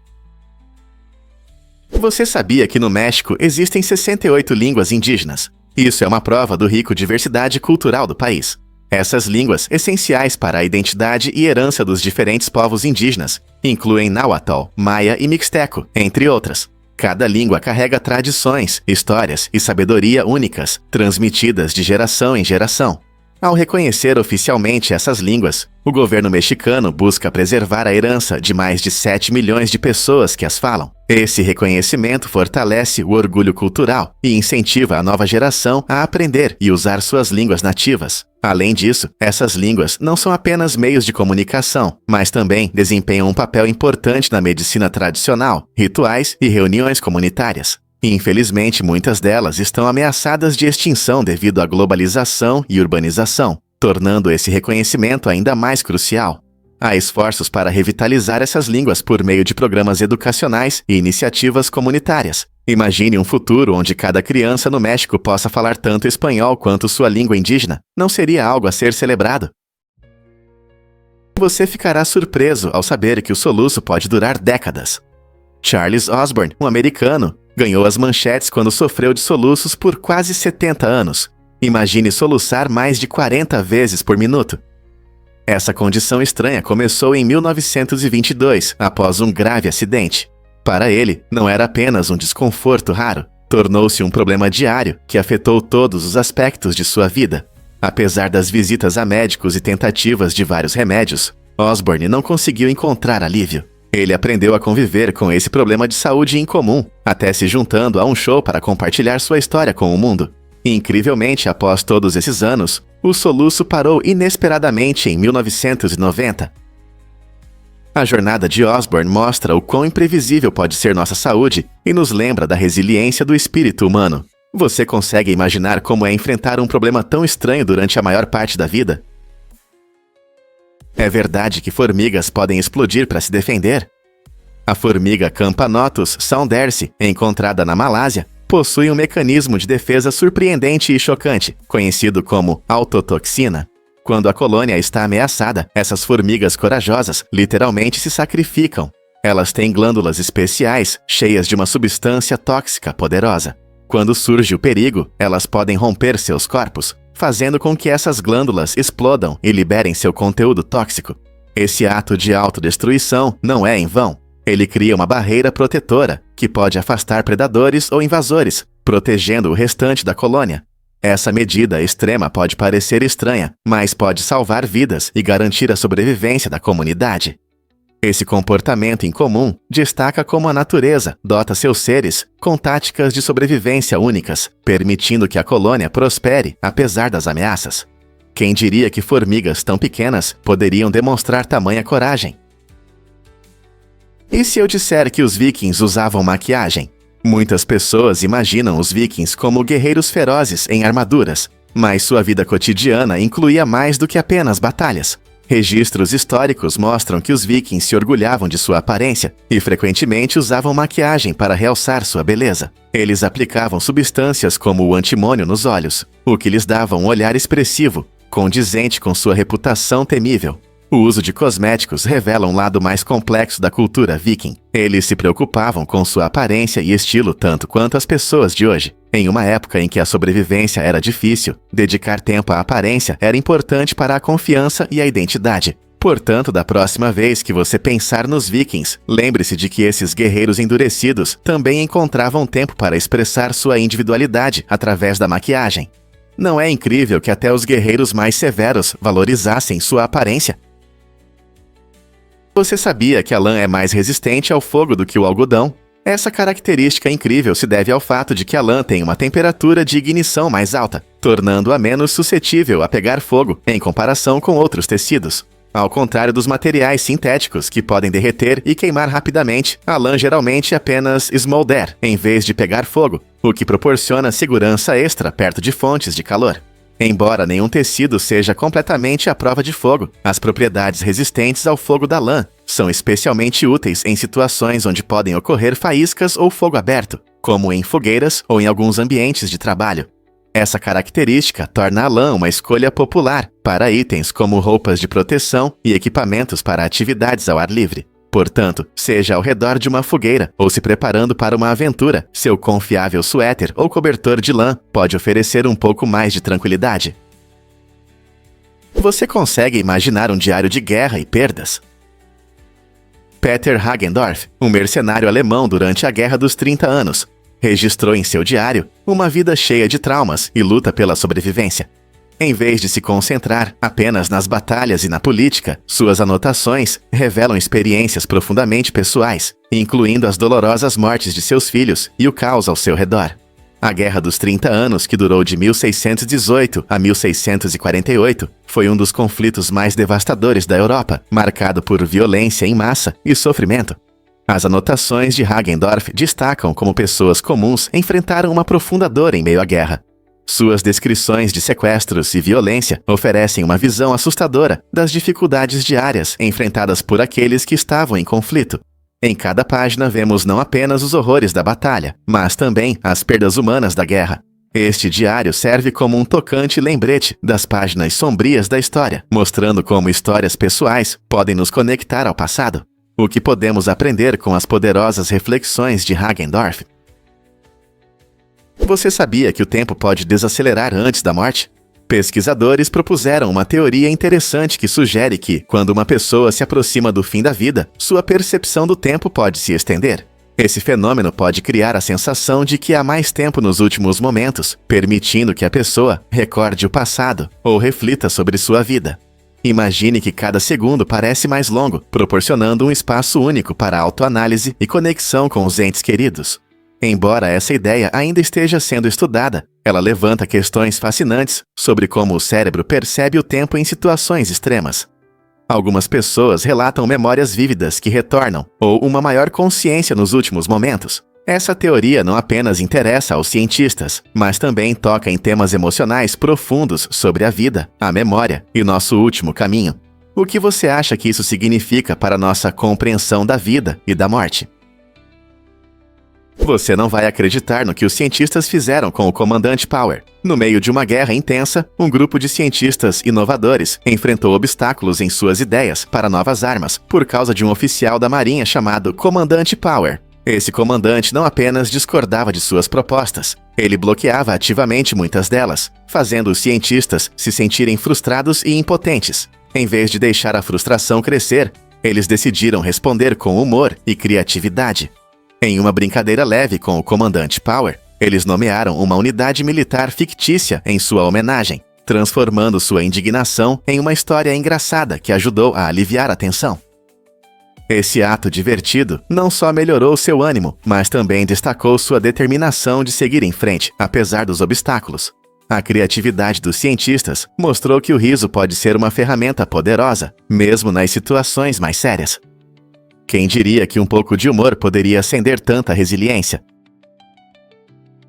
Você sabia que no México existem 68 línguas indígenas? Isso é uma prova do rico diversidade cultural do país. Essas línguas, essenciais para a identidade e herança dos diferentes povos indígenas, incluem náhuatl, maia e mixteco, entre outras. Cada língua carrega tradições, histórias e sabedoria únicas, transmitidas de geração em geração. Ao reconhecer oficialmente essas línguas, o governo mexicano busca preservar a herança de mais de 7 milhões de pessoas que as falam. Esse reconhecimento fortalece o orgulho cultural e incentiva a nova geração a aprender e usar suas línguas nativas. Além disso, essas línguas não são apenas meios de comunicação, mas também desempenham um papel importante na medicina tradicional, rituais e reuniões comunitárias. Infelizmente, muitas delas estão ameaçadas de extinção devido à globalização e urbanização, tornando esse reconhecimento ainda mais crucial. Há esforços para revitalizar essas línguas por meio de programas educacionais e iniciativas comunitárias. Imagine um futuro onde cada criança no México possa falar tanto espanhol quanto sua língua indígena. Não seria algo a ser celebrado? Você ficará surpreso ao saber que o soluço pode durar décadas. Charles Osborne, um americano, ganhou as manchetes quando sofreu de soluços por quase 70 anos. Imagine soluçar mais de 40 vezes por minuto. Essa condição estranha começou em 1922, após um grave acidente. Para ele, não era apenas um desconforto raro, tornou-se um problema diário que afetou todos os aspectos de sua vida. Apesar das visitas a médicos e tentativas de vários remédios, Osborne não conseguiu encontrar alívio. Ele aprendeu a conviver com esse problema de saúde incomum, até se juntando a um show para compartilhar sua história com o mundo. Incrivelmente, após todos esses anos, o soluço parou inesperadamente em 1990. A jornada de Osborne mostra o quão imprevisível pode ser nossa saúde e nos lembra da resiliência do espírito humano. Você consegue imaginar como é enfrentar um problema tão estranho durante a maior parte da vida? É verdade que formigas podem explodir para se defender? A formiga Campanotus saundersi, encontrada na Malásia, possui um mecanismo de defesa surpreendente e chocante, conhecido como autotoxina. Quando a colônia está ameaçada, essas formigas corajosas literalmente se sacrificam. Elas têm glândulas especiais, cheias de uma substância tóxica poderosa. Quando surge o perigo, elas podem romper seus corpos, fazendo com que essas glândulas explodam e liberem seu conteúdo tóxico. Esse ato de autodestruição não é em vão. Ele cria uma barreira protetora, que pode afastar predadores ou invasores, protegendo o restante da colônia. Essa medida extrema pode parecer estranha, mas pode salvar vidas e garantir a sobrevivência da comunidade. Esse comportamento incomum destaca como a natureza dota seus seres com táticas de sobrevivência únicas, permitindo que a colônia prospere apesar das ameaças. Quem diria que formigas tão pequenas poderiam demonstrar tamanha coragem? E se eu disser que os vikings usavam maquiagem? Muitas pessoas imaginam os vikings como guerreiros ferozes em armaduras, mas sua vida cotidiana incluía mais do que apenas batalhas. Registros históricos mostram que os vikings se orgulhavam de sua aparência e frequentemente usavam maquiagem para realçar sua beleza. Eles aplicavam substâncias como o antimônio nos olhos, o que lhes dava um olhar expressivo, condizente com sua reputação temível. O uso de cosméticos revela um lado mais complexo da cultura viking. Eles se preocupavam com sua aparência e estilo tanto quanto as pessoas de hoje. Em uma época em que a sobrevivência era difícil, dedicar tempo à aparência era importante para a confiança e a identidade. Portanto, da próxima vez que você pensar nos vikings, lembre-se de que esses guerreiros endurecidos também encontravam tempo para expressar sua individualidade através da maquiagem. Não é incrível que até os guerreiros mais severos valorizassem sua aparência? Você sabia que a lã é mais resistente ao fogo do que o algodão? Essa característica incrível se deve ao fato de que a lã tem uma temperatura de ignição mais alta, tornando-a menos suscetível a pegar fogo em comparação com outros tecidos. Ao contrário dos materiais sintéticos que podem derreter e queimar rapidamente, a lã geralmente apenas esmolder em vez de pegar fogo, o que proporciona segurança extra perto de fontes de calor. Embora nenhum tecido seja completamente à prova de fogo, as propriedades resistentes ao fogo da lã são especialmente úteis em situações onde podem ocorrer faíscas ou fogo aberto, como em fogueiras ou em alguns ambientes de trabalho. Essa característica torna a lã uma escolha popular para itens como roupas de proteção e equipamentos para atividades ao ar livre. Portanto, seja ao redor de uma fogueira ou se preparando para uma aventura, seu confiável suéter ou cobertor de lã pode oferecer um pouco mais de tranquilidade. Você consegue imaginar um diário de guerra e perdas? Peter Hagendorf, um mercenário alemão durante a Guerra dos 30 Anos, registrou em seu diário uma vida cheia de traumas e luta pela sobrevivência. Em vez de se concentrar apenas nas batalhas e na política, suas anotações revelam experiências profundamente pessoais, incluindo as dolorosas mortes de seus filhos e o caos ao seu redor. A Guerra dos 30 Anos, que durou de 1618 a 1648, foi um dos conflitos mais devastadores da Europa, marcado por violência em massa e sofrimento. As anotações de Hagendorf destacam como pessoas comuns enfrentaram uma profunda dor em meio à guerra. Suas descrições de sequestros e violência oferecem uma visão assustadora das dificuldades diárias enfrentadas por aqueles que estavam em conflito. Em cada página vemos não apenas os horrores da batalha, mas também as perdas humanas da guerra. Este diário serve como um tocante lembrete das páginas sombrias da história, mostrando como histórias pessoais podem nos conectar ao passado. O que podemos aprender com as poderosas reflexões de Hagendorf? Você sabia que o tempo pode desacelerar antes da morte? Pesquisadores propuseram uma teoria interessante que sugere que, quando uma pessoa se aproxima do fim da vida, sua percepção do tempo pode se estender. Esse fenômeno pode criar a sensação de que há mais tempo nos últimos momentos, permitindo que a pessoa recorde o passado ou reflita sobre sua vida. Imagine que cada segundo parece mais longo, proporcionando um espaço único para autoanálise e conexão com os entes queridos. Embora essa ideia ainda esteja sendo estudada, ela levanta questões fascinantes sobre como o cérebro percebe o tempo em situações extremas. Algumas pessoas relatam memórias vívidas que retornam, ou uma maior consciência nos últimos momentos. Essa teoria não apenas interessa aos cientistas, mas também toca em temas emocionais profundos sobre a vida, a memória e nosso último caminho. O que você acha que isso significa para nossa compreensão da vida e da morte? Você não vai acreditar no que os cientistas fizeram com o comandante Power. No meio de uma guerra intensa, um grupo de cientistas inovadores enfrentou obstáculos em suas ideias para novas armas por causa de um oficial da Marinha chamado Comandante Power. Esse comandante não apenas discordava de suas propostas, ele bloqueava ativamente muitas delas, fazendo os cientistas se sentirem frustrados e impotentes. Em vez de deixar a frustração crescer, eles decidiram responder com humor e criatividade. Em uma brincadeira leve com o comandante Power, eles nomearam uma unidade militar fictícia em sua homenagem, transformando sua indignação em uma história engraçada que ajudou a aliviar a tensão. Esse ato divertido não só melhorou seu ânimo, mas também destacou sua determinação de seguir em frente, apesar dos obstáculos. A criatividade dos cientistas mostrou que o riso pode ser uma ferramenta poderosa, mesmo nas situações mais sérias. Quem diria que um pouco de humor poderia acender tanta resiliência?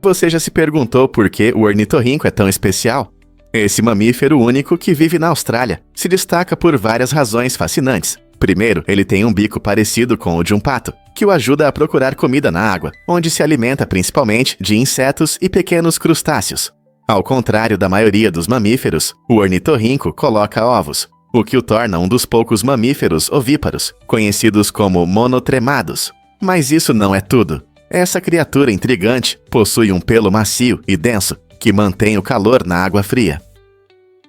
Você já se perguntou por que o ornitorrinco é tão especial? Esse mamífero único que vive na Austrália se destaca por várias razões fascinantes. Primeiro, ele tem um bico parecido com o de um pato, que o ajuda a procurar comida na água, onde se alimenta principalmente de insetos e pequenos crustáceos. Ao contrário da maioria dos mamíferos, o ornitorrinco coloca ovos, o que o torna um dos poucos mamíferos ovíparos, conhecidos como monotremados. Mas isso não é tudo. Essa criatura intrigante possui um pelo macio e denso, que mantém o calor na água fria.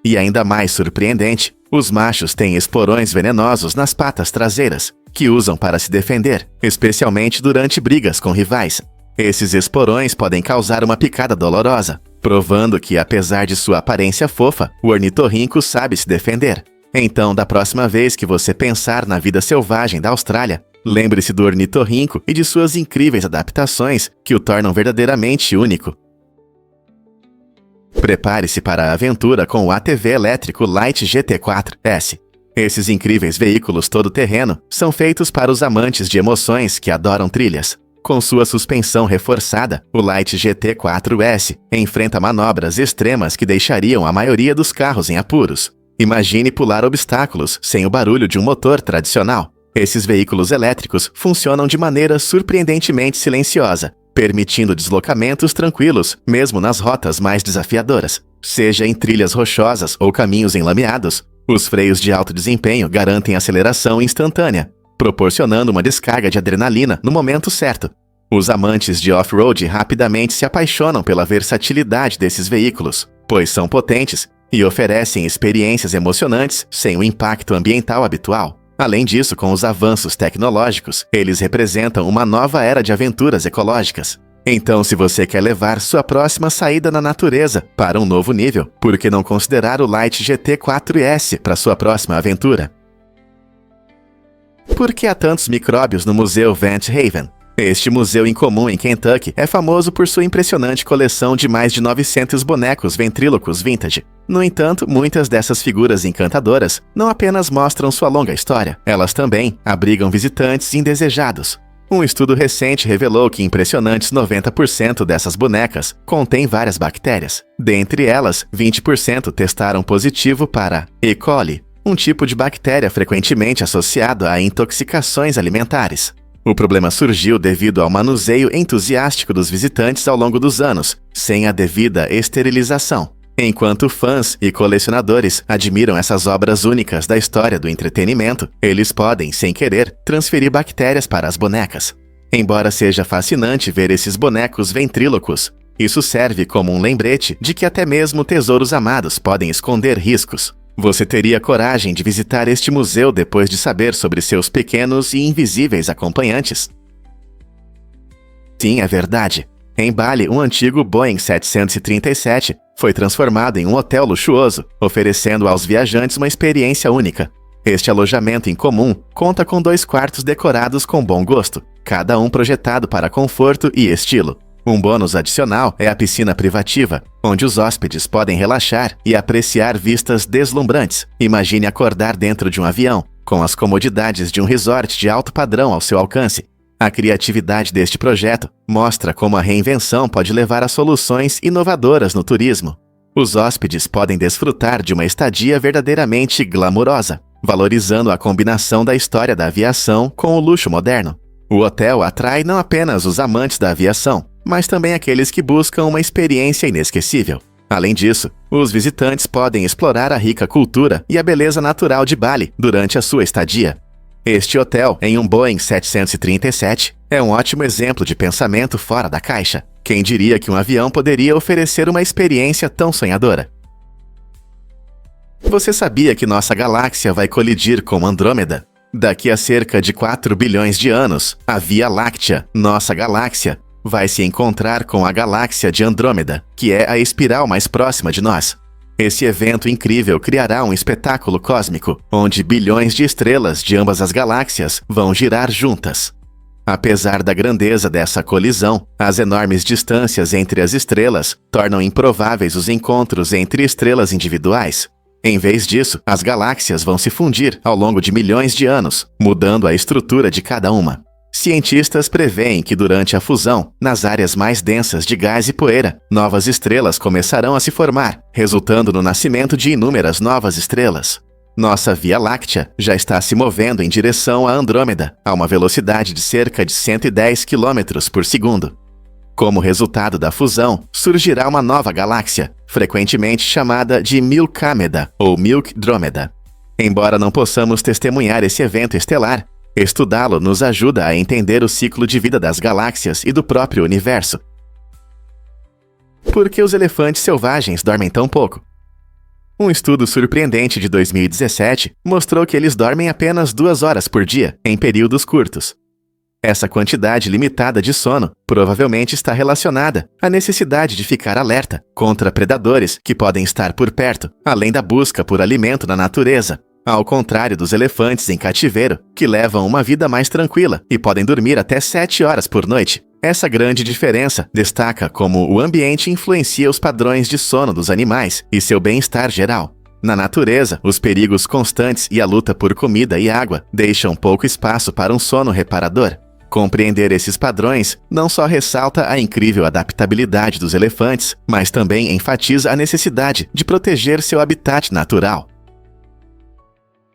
E ainda mais surpreendente, os machos têm esporões venenosos nas patas traseiras, que usam para se defender, especialmente durante brigas com rivais. Esses esporões podem causar uma picada dolorosa, provando que, apesar de sua aparência fofa, o ornitorrinco sabe se defender. Então, da próxima vez que você pensar na vida selvagem da Austrália, lembre-se do ornitorrinco e de suas incríveis adaptações que o tornam verdadeiramente único. Prepare-se para a aventura com o ATV elétrico Light GT4S. Esses incríveis veículos todo-terreno são feitos para os amantes de emoções que adoram trilhas. Com sua suspensão reforçada, o Light GT4S enfrenta manobras extremas que deixariam a maioria dos carros em apuros. Imagine pular obstáculos sem o barulho de um motor tradicional. Esses veículos elétricos funcionam de maneira surpreendentemente silenciosa, permitindo deslocamentos tranquilos, mesmo nas rotas mais desafiadoras. Seja em trilhas rochosas ou caminhos enlameados, os freios de alto desempenho garantem aceleração instantânea, proporcionando uma descarga de adrenalina no momento certo. Os amantes de off-road rapidamente se apaixonam pela versatilidade desses veículos, pois são potentes e oferecem experiências emocionantes sem o impacto ambiental habitual. Além disso, com os avanços tecnológicos, eles representam uma nova era de aventuras ecológicas. Então, se você quer levar sua próxima saída na natureza para um novo nível, por que não considerar o Light GT4S para sua próxima aventura? Por que há tantos micróbios no Museu Vent Haven? Este museu incomum em Kentucky é famoso por sua impressionante coleção de mais de 900 bonecos ventrílocos vintage. No entanto, muitas dessas figuras encantadoras não apenas mostram sua longa história, elas também abrigam visitantes indesejados. Um estudo recente revelou que impressionantes 90% dessas bonecas contêm várias bactérias. Dentre elas, 20% testaram positivo para E. coli, um tipo de bactéria frequentemente associado a intoxicações alimentares. O problema surgiu devido ao manuseio entusiástico dos visitantes ao longo dos anos, sem a devida esterilização. Enquanto fãs e colecionadores admiram essas obras únicas da história do entretenimento, eles podem, sem querer, transferir bactérias para as bonecas. Embora seja fascinante ver esses bonecos ventrílocos, isso serve como um lembrete de que até mesmo tesouros amados podem esconder riscos. Você teria coragem de visitar este museu depois de saber sobre seus pequenos e invisíveis acompanhantes? Sim, é verdade. Em Bali, um antigo Boeing 737 foi transformado em um hotel luxuoso, oferecendo aos viajantes uma experiência única. Este alojamento incomum conta com 2 quartos decorados com bom gosto, cada um projetado para conforto e estilo. Um bônus adicional é a piscina privativa, onde os hóspedes podem relaxar e apreciar vistas deslumbrantes. Imagine acordar dentro de um avião, com as comodidades de um resort de alto padrão ao seu alcance. A criatividade deste projeto mostra como a reinvenção pode levar a soluções inovadoras no turismo. Os hóspedes podem desfrutar de uma estadia verdadeiramente glamurosa, valorizando a combinação da história da aviação com o luxo moderno. O hotel atrai não apenas os amantes da aviação, mas também aqueles que buscam uma experiência inesquecível. Além disso, os visitantes podem explorar a rica cultura e a beleza natural de Bali durante a sua estadia. Este hotel, em um Boeing 737, é um ótimo exemplo de pensamento fora da caixa. Quem diria que um avião poderia oferecer uma experiência tão sonhadora? Você sabia que nossa galáxia vai colidir com Andrômeda? Daqui a cerca de 4 bilhões de anos, a Via Láctea, nossa galáxia, vai se encontrar com a galáxia de Andrômeda, que é a espiral mais próxima de nós. Esse evento incrível criará um espetáculo cósmico, onde bilhões de estrelas de ambas as galáxias vão girar juntas. Apesar da grandeza dessa colisão, as enormes distâncias entre as estrelas tornam improváveis os encontros entre estrelas individuais. Em vez disso, as galáxias vão se fundir ao longo de milhões de anos, mudando a estrutura de cada uma. Cientistas preveem que durante a fusão, nas áreas mais densas de gás e poeira, novas estrelas começarão a se formar, resultando no nascimento de inúmeras novas estrelas. Nossa Via Láctea já está se movendo em direção a Andrômeda, a uma velocidade de cerca de 110 km por segundo. Como resultado da fusão, surgirá uma nova galáxia, frequentemente chamada de Milcâmeda ou Milkdrômeda. Embora não possamos testemunhar esse evento estelar, estudá-lo nos ajuda a entender o ciclo de vida das galáxias e do próprio universo. Por que os elefantes selvagens dormem tão pouco? Um estudo surpreendente de 2017 mostrou que eles dormem apenas 2 horas por dia, em períodos curtos. Essa quantidade limitada de sono provavelmente está relacionada à necessidade de ficar alerta contra predadores que podem estar por perto, além da busca por alimento na natureza. Ao contrário dos elefantes em cativeiro, que levam uma vida mais tranquila e podem dormir até 7 horas por noite. Essa grande diferença destaca como o ambiente influencia os padrões de sono dos animais e seu bem-estar geral. Na natureza, os perigos constantes e a luta por comida e água deixam pouco espaço para um sono reparador. Compreender esses padrões não só ressalta a incrível adaptabilidade dos elefantes, mas também enfatiza a necessidade de proteger seu habitat natural.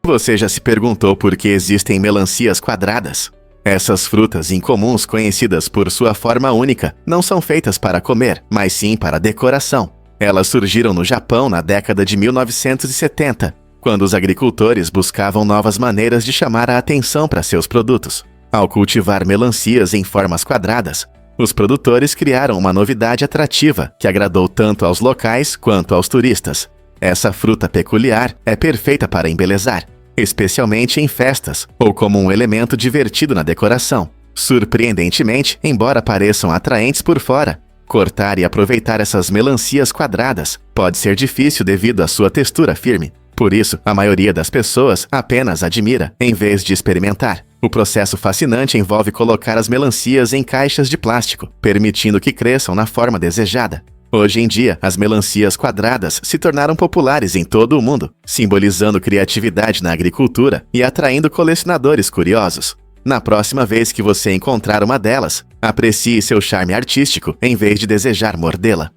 Você já se perguntou por que existem melancias quadradas? Essas frutas incomuns, conhecidas por sua forma única, não são feitas para comer, mas sim para decoração. Elas surgiram no Japão na década de 1970, quando os agricultores buscavam novas maneiras de chamar a atenção para seus produtos. Ao cultivar melancias em formas quadradas, os produtores criaram uma novidade atrativa que agradou tanto aos locais quanto aos turistas. Essa fruta peculiar é perfeita para embelezar, especialmente em festas ou como um elemento divertido na decoração. Surpreendentemente, embora pareçam atraentes por fora, cortar e aproveitar essas melancias quadradas pode ser difícil devido à sua textura firme. Por isso, a maioria das pessoas apenas admira, em vez de experimentar. O processo fascinante envolve colocar as melancias em caixas de plástico, permitindo que cresçam na forma desejada. Hoje em dia, as melancias quadradas se tornaram populares em todo o mundo, simbolizando criatividade na agricultura e atraindo colecionadores curiosos. Na próxima vez que você encontrar uma delas, aprecie seu charme artístico em vez de desejar mordê-la.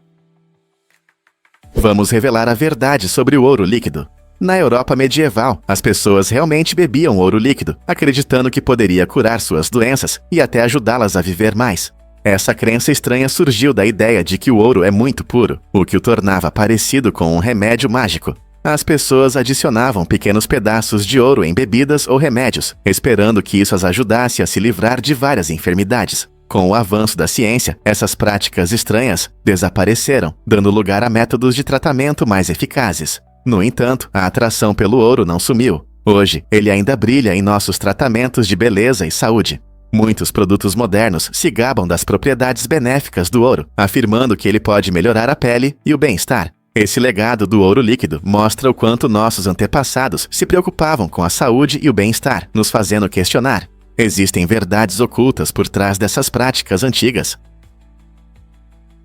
Vamos revelar a verdade sobre o ouro líquido. Na Europa medieval, as pessoas realmente bebiam ouro líquido, acreditando que poderia curar suas doenças e até ajudá-las a viver mais. Essa crença estranha surgiu da ideia de que o ouro é muito puro, o que o tornava parecido com um remédio mágico. As pessoas adicionavam pequenos pedaços de ouro em bebidas ou remédios, esperando que isso as ajudasse a se livrar de várias enfermidades. Com o avanço da ciência, essas práticas estranhas desapareceram, dando lugar a métodos de tratamento mais eficazes. No entanto, a atração pelo ouro não sumiu. Hoje, ele ainda brilha em nossos tratamentos de beleza e saúde. Muitos produtos modernos se gabam das propriedades benéficas do ouro, afirmando que ele pode melhorar a pele e o bem-estar. Esse legado do ouro líquido mostra o quanto nossos antepassados se preocupavam com a saúde e o bem-estar, nos fazendo questionar: existem verdades ocultas por trás dessas práticas antigas?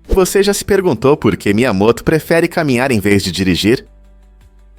Você já se perguntou por que Miyamoto prefere caminhar em vez de dirigir?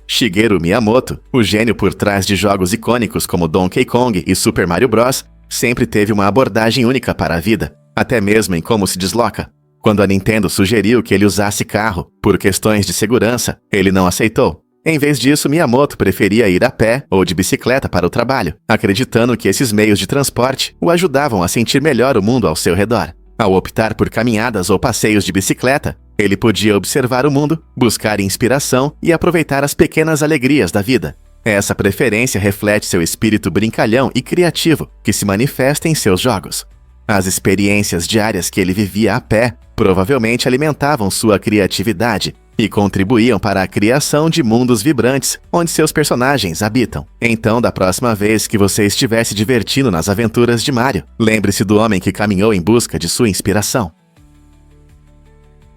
Shigeru Miyamoto, o gênio por trás de jogos icônicos como Donkey Kong e Super Mario Bros., sempre teve uma abordagem única para a vida, até mesmo em como se desloca. Quando a Nintendo sugeriu que ele usasse carro, por questões de segurança, ele não aceitou. Em vez disso, Miyamoto preferia ir a pé ou de bicicleta para o trabalho, acreditando que esses meios de transporte o ajudavam a sentir melhor o mundo ao seu redor. Ao optar por caminhadas ou passeios de bicicleta, ele podia observar o mundo, buscar inspiração e aproveitar as pequenas alegrias da vida. Essa preferência reflete seu espírito brincalhão e criativo, que se manifesta em seus jogos. As experiências diárias que ele vivia a pé provavelmente alimentavam sua criatividade e contribuíam para a criação de mundos vibrantes onde seus personagens habitam. Então, da próxima vez que você estiver se divertindo nas aventuras de Mario, lembre-se do homem que caminhou em busca de sua inspiração.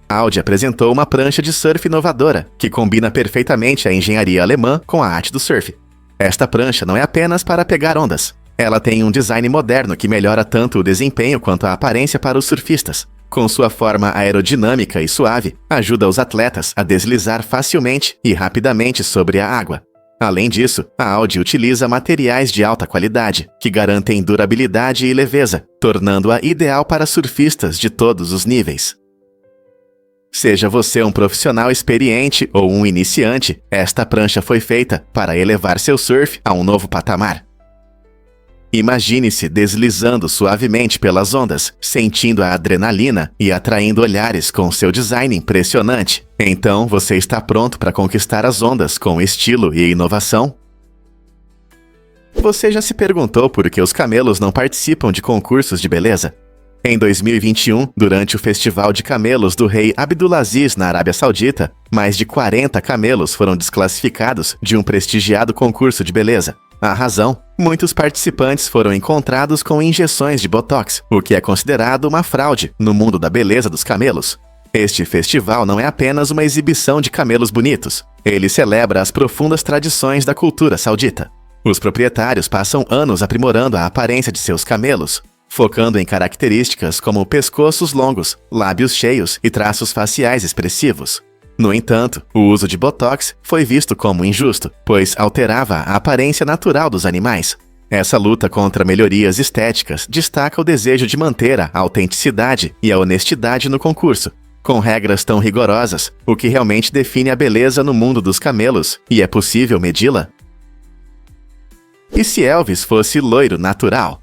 Audi apresentou uma prancha de surf inovadora, que combina perfeitamente a engenharia alemã com a arte do surf. Esta prancha não é apenas para pegar ondas. Ela tem um design moderno que melhora tanto o desempenho quanto a aparência para os surfistas. Com sua forma aerodinâmica e suave, ajuda os atletas a deslizar facilmente e rapidamente sobre a água. Além disso, a Audi utiliza materiais de alta qualidade, que garantem durabilidade e leveza, tornando-a ideal para surfistas de todos os níveis. Seja você um profissional experiente ou um iniciante, esta prancha foi feita para elevar seu surf a um novo patamar. Imagine-se deslizando suavemente pelas ondas, sentindo a adrenalina e atraindo olhares com seu design impressionante. Então, você está pronto para conquistar as ondas com estilo e inovação? Você já se perguntou por que os camelos não participam de concursos de beleza? Em 2021, durante o Festival de Camelos do rei Abdulaziz na Arábia Saudita, mais de 40 camelos foram desclassificados de um prestigiado concurso de beleza. A razão? Muitos participantes foram encontrados com injeções de Botox, o que é considerado uma fraude no mundo da beleza dos camelos. Este festival não é apenas uma exibição de camelos bonitos. Ele celebra as profundas tradições da cultura saudita. Os proprietários passam anos aprimorando a aparência de seus camelos, focando em características como pescoços longos, lábios cheios e traços faciais expressivos. No entanto, o uso de Botox foi visto como injusto, pois alterava a aparência natural dos animais. Essa luta contra melhorias estéticas destaca o desejo de manter a autenticidade e a honestidade no concurso. Com regras tão rigorosas, o que realmente define a beleza no mundo dos camelos, e é possível medi-la? E se Elvis fosse loiro natural?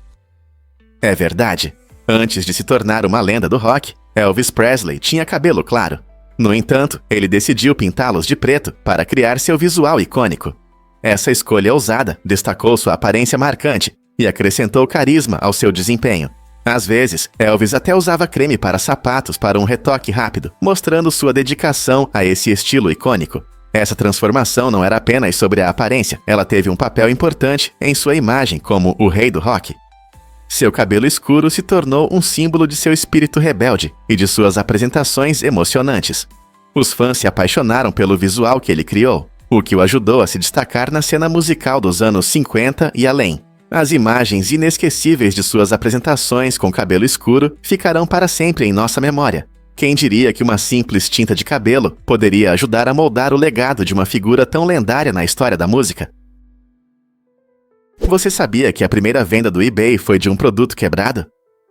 É verdade. Antes de se tornar uma lenda do rock, Elvis Presley tinha cabelo claro. No entanto, ele decidiu pintá-los de preto para criar seu visual icônico. Essa escolha ousada destacou sua aparência marcante e acrescentou carisma ao seu desempenho. Às vezes, Elvis até usava creme para sapatos para um retoque rápido, mostrando sua dedicação a esse estilo icônico. Essa transformação não era apenas sobre a aparência, ela teve um papel importante em sua imagem como o rei do rock. Seu cabelo escuro se tornou um símbolo de seu espírito rebelde e de suas apresentações emocionantes. Os fãs se apaixonaram pelo visual que ele criou, o que o ajudou a se destacar na cena musical dos anos 50 e além. As imagens inesquecíveis de suas apresentações com cabelo escuro ficarão para sempre em nossa memória. Quem diria que uma simples tinta de cabelo poderia ajudar a moldar o legado de uma figura tão lendária na história da música? Você sabia que a primeira venda do eBay foi de um produto quebrado?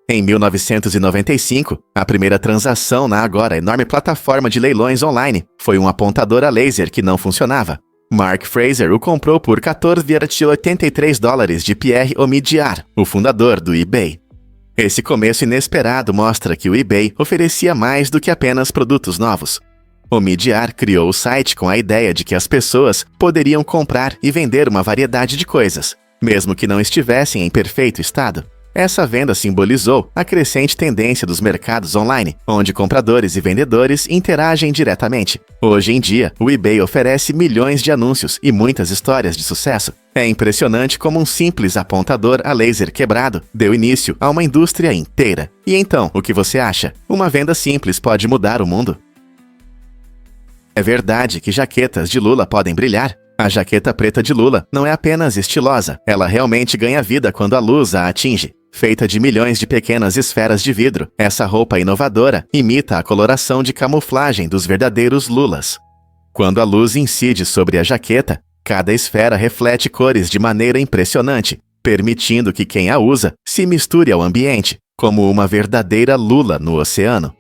Em 1995, a primeira transação na agora enorme plataforma de leilões online foi um apontador a laser que não funcionava. Mark Fraser o comprou por $14,83 de Pierre Omidyar, o fundador do eBay. Esse começo inesperado mostra que o eBay oferecia mais do que apenas produtos novos. Omidyar criou o site com a ideia de que as pessoas poderiam comprar e vender uma variedade de coisas, mesmo que não estivessem em perfeito estado. Essa venda simbolizou a crescente tendência dos mercados online, onde compradores e vendedores interagem diretamente. Hoje em dia, o eBay oferece milhões de anúncios e muitas histórias de sucesso. É impressionante como um simples apontador a laser quebrado deu início a uma indústria inteira. E então, o que você acha? Uma venda simples pode mudar o mundo? É verdade que jaquetas de Lula podem brilhar? A jaqueta preta de Lula não é apenas estilosa, ela realmente ganha vida quando a luz a atinge. Feita de milhões de pequenas esferas de vidro, essa roupa inovadora imita a coloração de camuflagem dos verdadeiros lulas. Quando a luz incide sobre a jaqueta, cada esfera reflete cores de maneira impressionante, permitindo que quem a usa se misture ao ambiente, como uma verdadeira lula no oceano.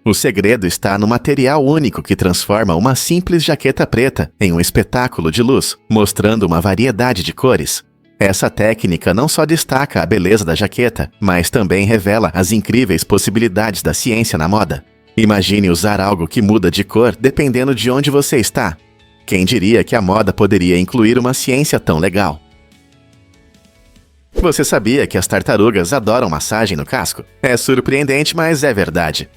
O segredo está no material único que transforma uma simples jaqueta preta em um espetáculo de luz, mostrando uma variedade de cores. Essa técnica não só destaca a beleza da jaqueta, mas também revela as incríveis possibilidades da ciência na moda. Imagine usar algo que muda de cor dependendo de onde você está. Quem diria que a moda poderia incluir uma ciência tão legal? Você sabia que as tartarugas adoram massagem no casco? É surpreendente, mas é verdade.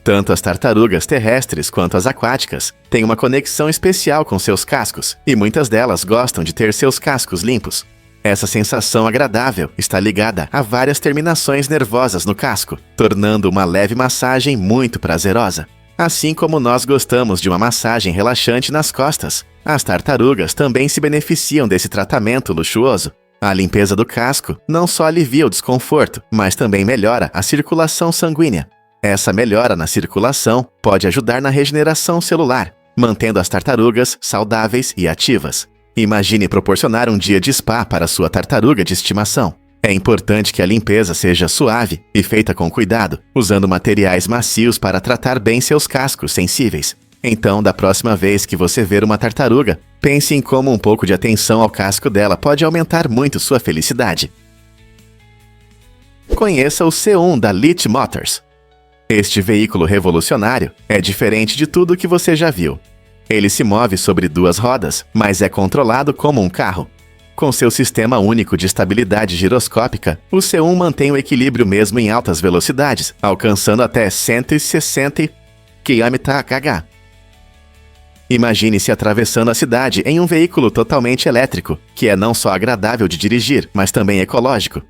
Tanto as tartarugas terrestres quanto as aquáticas têm uma conexão especial com seus cascos, e muitas delas gostam de ter seus cascos limpos. Essa sensação agradável está ligada a várias terminações nervosas no casco, tornando uma leve massagem muito prazerosa. Assim como nós gostamos de uma massagem relaxante nas costas, as tartarugas também se beneficiam desse tratamento luxuoso. A limpeza do casco não só alivia o desconforto, mas também melhora a circulação sanguínea. Essa melhora na circulação pode ajudar na regeneração celular, mantendo as tartarugas saudáveis e ativas. Imagine proporcionar um dia de spa para sua tartaruga de estimação. É importante que a limpeza seja suave e feita com cuidado, usando materiais macios para tratar bem seus cascos sensíveis. Então, da próxima vez que você ver uma tartaruga, pense em como um pouco de atenção ao casco dela pode aumentar muito sua felicidade. Conheça o C1 da Leach Motors. Este veículo revolucionário é diferente de tudo que você já viu. Ele se move sobre duas rodas, mas é controlado como um carro. Com seu sistema único de estabilidade giroscópica, o C1 mantém o equilíbrio mesmo em altas velocidades, alcançando até 160 km/h. Imagine-se atravessando a cidade em um veículo totalmente elétrico, que é não só agradável de dirigir, mas também ecológico.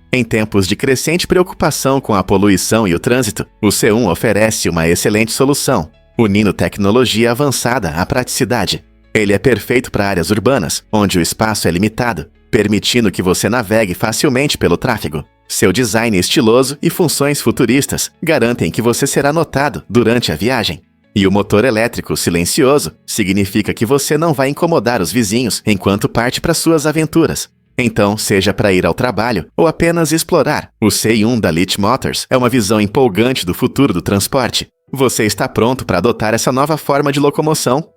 Em tempos de crescente preocupação com a poluição e o trânsito, o C1 oferece uma excelente solução, unindo tecnologia avançada à praticidade. Ele é perfeito para áreas urbanas, onde o espaço é limitado, permitindo que você navegue facilmente pelo tráfego. Seu design estiloso e funções futuristas garantem que você será notado durante a viagem. E o motor elétrico silencioso significa que você não vai incomodar os vizinhos enquanto parte para suas aventuras. Então, seja para ir ao trabalho ou apenas explorar, o C1 da Leach Motors é uma visão empolgante do futuro do transporte. Você está pronto para adotar essa nova forma de locomoção?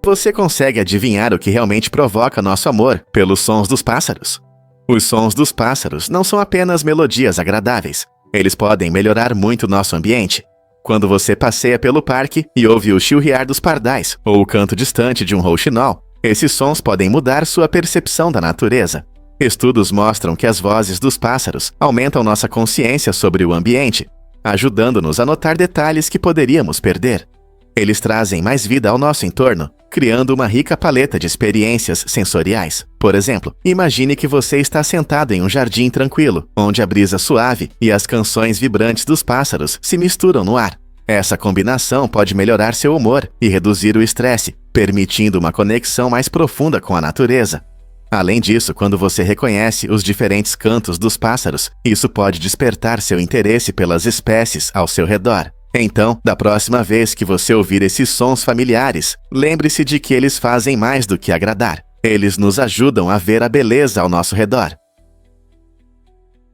Você consegue adivinhar o que realmente provoca nosso amor pelos sons dos pássaros? Os sons dos pássaros não são apenas melodias agradáveis. Eles podem melhorar muito nosso ambiente. Quando você passeia pelo parque e ouve o chilrear dos pardais ou o canto distante de um rouxinol, esses sons podem mudar sua percepção da natureza. Estudos mostram que as vozes dos pássaros aumentam nossa consciência sobre o ambiente, ajudando-nos a notar detalhes que poderíamos perder. Eles trazem mais vida ao nosso entorno, criando uma rica paleta de experiências sensoriais. Por exemplo, imagine que você está sentado em um jardim tranquilo, onde a brisa suave e as canções vibrantes dos pássaros se misturam no ar. Essa combinação pode melhorar seu humor e reduzir o estresse, permitindo uma conexão mais profunda com a natureza. Além disso, quando você reconhece os diferentes cantos dos pássaros, isso pode despertar seu interesse pelas espécies ao seu redor. Então, da próxima vez que você ouvir esses sons familiares, lembre-se de que eles fazem mais do que agradar. Eles nos ajudam a ver a beleza ao nosso redor.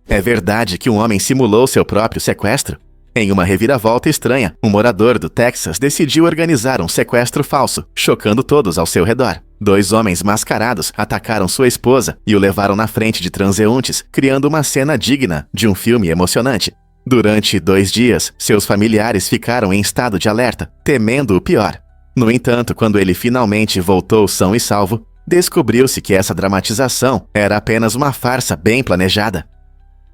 É verdade que um homem simulou seu próprio sequestro? Em uma reviravolta estranha, um morador do Texas decidiu organizar um sequestro falso, chocando todos ao seu redor. 2 homens mascarados atacaram sua esposa e o levaram na frente de transeuntes, criando uma cena digna de um filme emocionante. Durante 2 dias, seus familiares ficaram em estado de alerta, temendo o pior. No entanto, quando ele finalmente voltou são e salvo, descobriu-se que essa dramatização era apenas uma farsa bem planejada.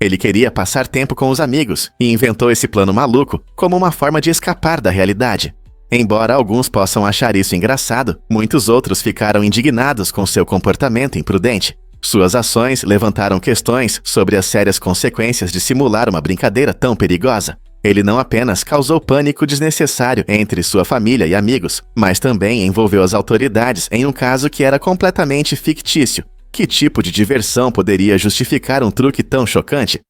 Ele queria passar tempo com os amigos e inventou esse plano maluco como uma forma de escapar da realidade. Embora alguns possam achar isso engraçado, muitos outros ficaram indignados com seu comportamento imprudente. Suas ações levantaram questões sobre as sérias consequências de simular uma brincadeira tão perigosa. Ele não apenas causou pânico desnecessário entre sua família e amigos, mas também envolveu as autoridades em um caso que era completamente fictício. Que tipo de diversão poderia justificar um truque tão chocante?